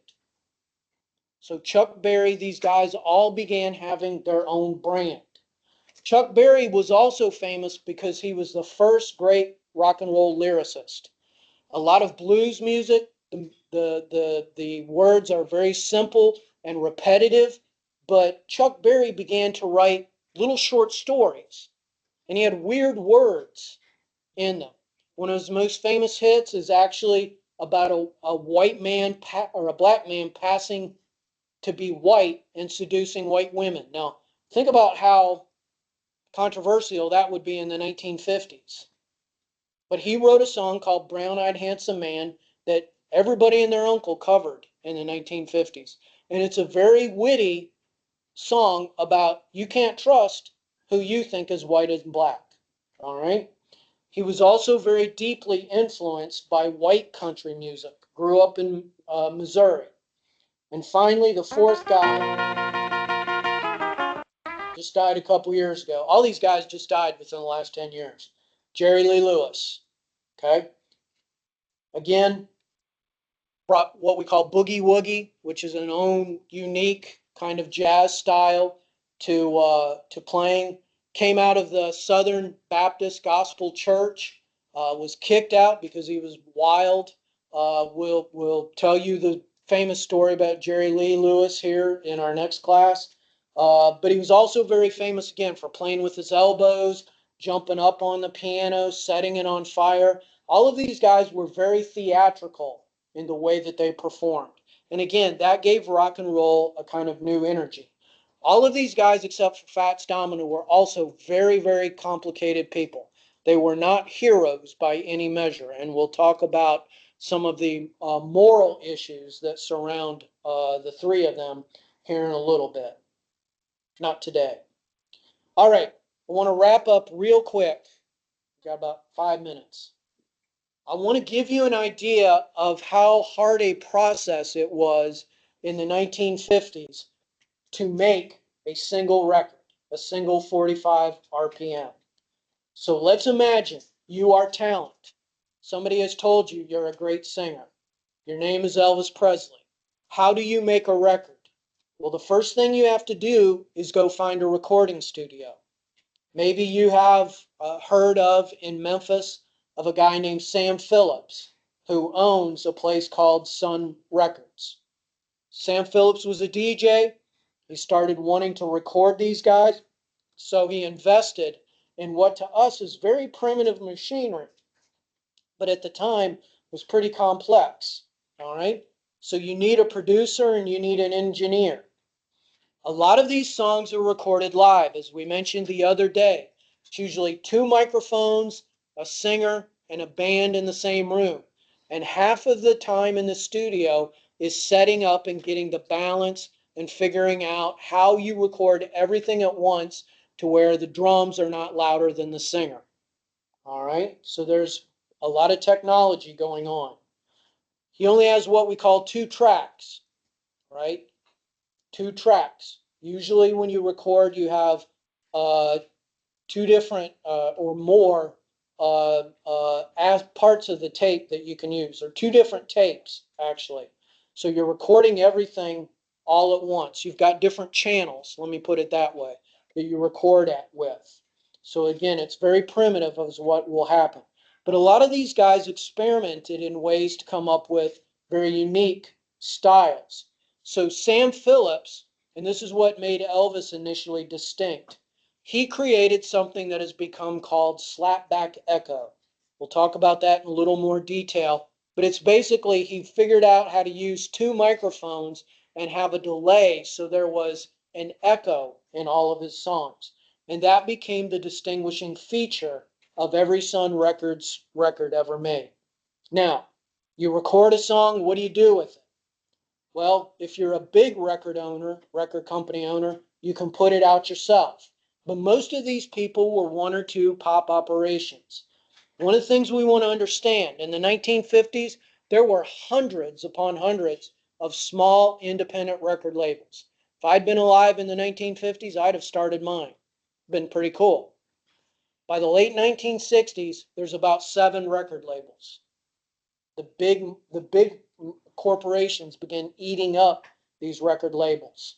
So Chuck Berry, these guys all began having their own brand. Chuck Berry was also famous because he was the first great rock and roll lyricist. A lot of blues music, the words are very simple and repetitive, but Chuck Berry began to write little short stories, and he had weird words in them. One of his most famous hits is actually about a white man or a black man passing to be white and seducing white women. Now, think about how controversial that would be in the 1950s. But he wrote a song called Brown Eyed Handsome Man that everybody and their uncle covered in the 1950s. And it's a very witty song about you can't trust who you think is white and black. All right? He was also very deeply influenced by white country music. Grew up in Missouri. And finally, the fourth guy just died a couple years ago. All these guys just died within the last 10 years. Jerry Lee Lewis. Okay? Again, brought what we call boogie woogie, which is an own unique kind of jazz style to playing. Came out of the Southern Baptist Gospel Church, was kicked out because he was wild. We'll tell you the famous story about Jerry Lee Lewis here in our next class. But he was also very famous again for playing with his elbows, jumping up on the piano, setting it on fire. All of these guys were very theatrical in the way that they performed. And again, that gave rock and roll a kind of new energy. All of these guys, except for Fats Domino, were also very, very complicated people. They were not heroes by any measure. And we'll talk about some of the moral issues that surround the three of them here in a little bit. Not today. All right. I want to wrap up real quick. We've got about 5 minutes. I want to give you an idea of how hard a process it was in the 1950s to make a single record, a single 45 RPM. So let's imagine you are talent. Somebody has told you you're a great singer. Your name is Elvis Presley. How do you make a record? Well, the first thing you have to do is go find a recording studio. Maybe you have heard of in Memphis of a guy named Sam Phillips who owns a place called Sun Records. Sam Phillips was a DJ. He started wanting to record these guys, so he invested in what to us is very primitive machinery, but at the time was pretty complex. All right? So you need a producer and you need an engineer. A lot of these songs are recorded live, as we mentioned the other day. It's usually 2 microphones, a singer, and a band in the same room. And half of the time in the studio is setting up and getting the balance and figuring out how you record everything at once to where the drums are not louder than the singer. All right? So there's a lot of technology going on. He only has what we call 2 tracks, right? 2 tracks. Usually when you record, you have 2 different or more as parts of the tape that you can use, or 2 different tapes, actually. So you're recording everything all at once. You've got different channels, let me put it that way, that you record with. So again, it's very primitive as what will happen. But a lot of these guys experimented in ways to come up with very unique styles. So Sam Phillips, and this is what made Elvis initially distinct, he created something that has become called slapback echo. We'll talk about that in a little more detail, but it's basically he figured out how to use 2 microphones and have a delay so there was an echo in all of his songs. And that became the distinguishing feature of every Sun Records record ever made. Now, you record a song, what do you do with it? Well, if you're a big record owner, record company owner, you can put it out yourself. But most of these people were one or two pop operations. One of the things we want to understand, in the 1950s, there were hundreds upon hundreds of small independent record labels. If I'd been alive in the 1950s, I'd have started mine. Been pretty cool. By the late 1960s, there's about 7 record labels. The big corporations began eating up these record labels.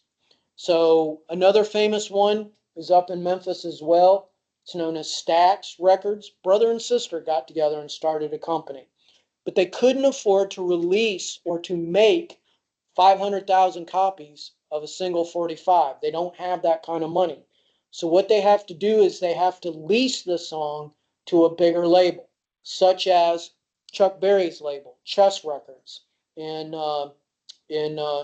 So another famous one is up in Memphis as well. It's known as Stax Records. Brother and sister got together and started a company. But they couldn't afford to release or to make 500,000 copies of a single 45. They don't have that kind of money. So what they have to do is they have to lease the song to a bigger label, such as Chuck Berry's label, Chess Records, in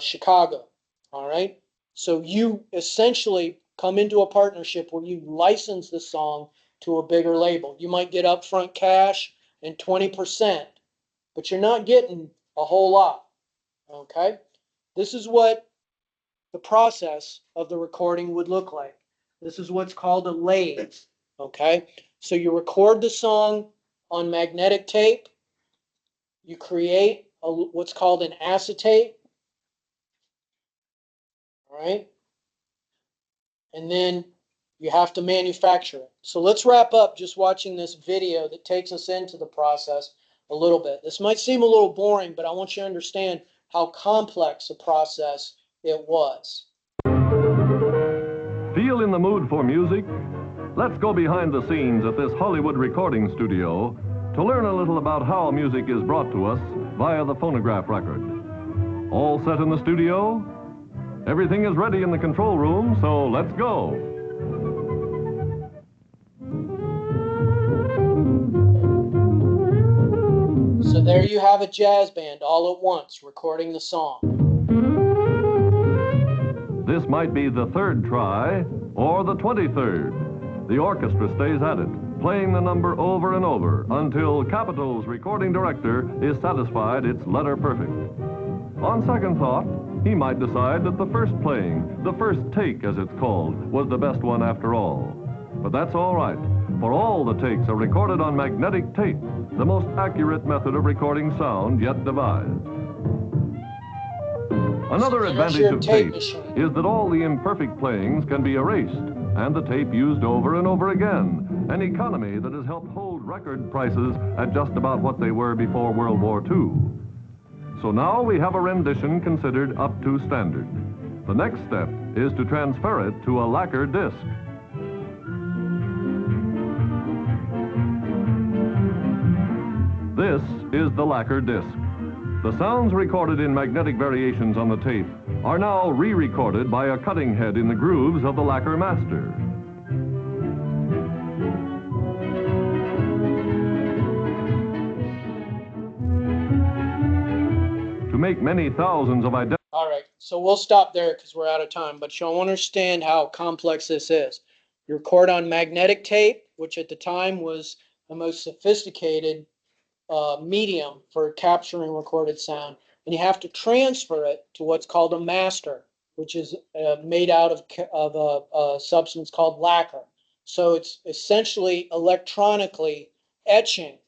Chicago. All right. So you essentially come into a partnership where you license the song to a bigger label. You might get upfront cash and 20%, but you're not getting a whole lot. Okay. This is what the process of the recording would look like. This is what's called a lathe. Okay. So you record the song on magnetic tape. You create what's called an acetate. All right. And then you have to manufacture it. So let's wrap up just watching this video that takes us into the process a little bit. This might seem a little boring, but I want you to understand how complex a process it was. Feel in the mood for music? Let's go behind the scenes at this Hollywood recording studio to learn a little about how music is brought to us via the phonograph record. All set in the studio? Everything is ready in the control room, so let's go. So there you have a jazz band all at once recording the song. This might be the 3rd try or the 23rd. The orchestra stays at it, playing the number over and over until Capitol's recording director is satisfied it's letter perfect. On second thought, he might decide that the first playing, the first take as it's called, was the best one after all. But that's all right, for all the takes are recorded on magnetic tape, the most accurate method of recording sound yet devised. Another advantage of tape is that all the imperfect playings can be erased and the tape used over and over again, an economy that has helped hold record prices at just about what they were before World War II. So now we have a rendition considered up to standard. The next step is to transfer it to a lacquer disc. This is the lacquer disc. The sounds recorded in magnetic variations on the tape are now re-recorded by a cutting head in the grooves of the lacquer master. To make many thousands of identical... All right, so we'll stop there because we're out of time, but you'll understand how complex this is. You record on magnetic tape, which at the time was the most sophisticated medium for capturing recorded sound, and you have to transfer it to what's called a master, which is made out of a substance called lacquer. So it's essentially electronically etching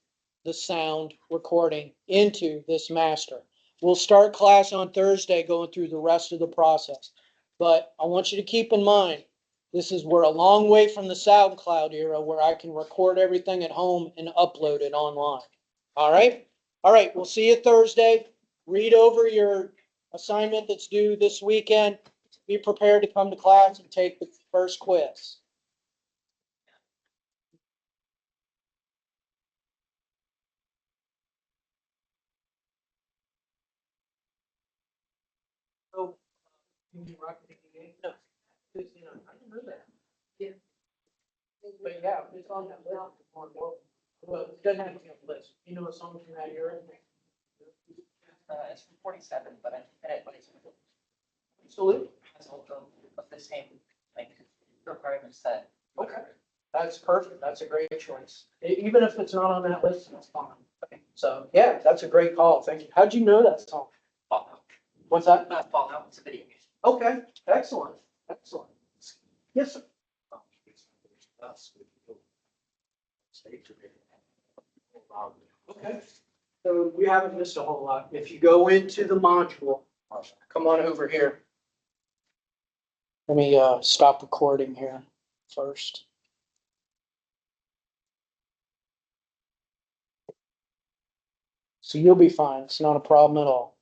the sound recording into this master. We'll start class on Thursday going through the rest of the process. But I want you to keep in mind, we're a long way from the SoundCloud era where I can record everything at home and upload it online. All right? All right, we'll see you Thursday. Read over your assignment that's due this weekend. Be prepared to come to class and take the first quiz. So, no, I didn't know that. Yeah. But yeah, it's on that list. Well, it doesn't have to be on the list. You know a song from that era? It's from 47, but I think that it's Absolutely. of the same like requirements that. Okay. That's perfect. That's a great choice. Even if it's not on that list, that's fine. Okay. So yeah, that's a great call. Thank you. How'd you know that song? What's that? Not Fallout, it's a video game. Okay, excellent, excellent. Yes, sir. Okay, so we haven't missed a whole lot. If you go into the module, come on over here. Let me stop recording here first. So you'll be fine. It's not a problem at all.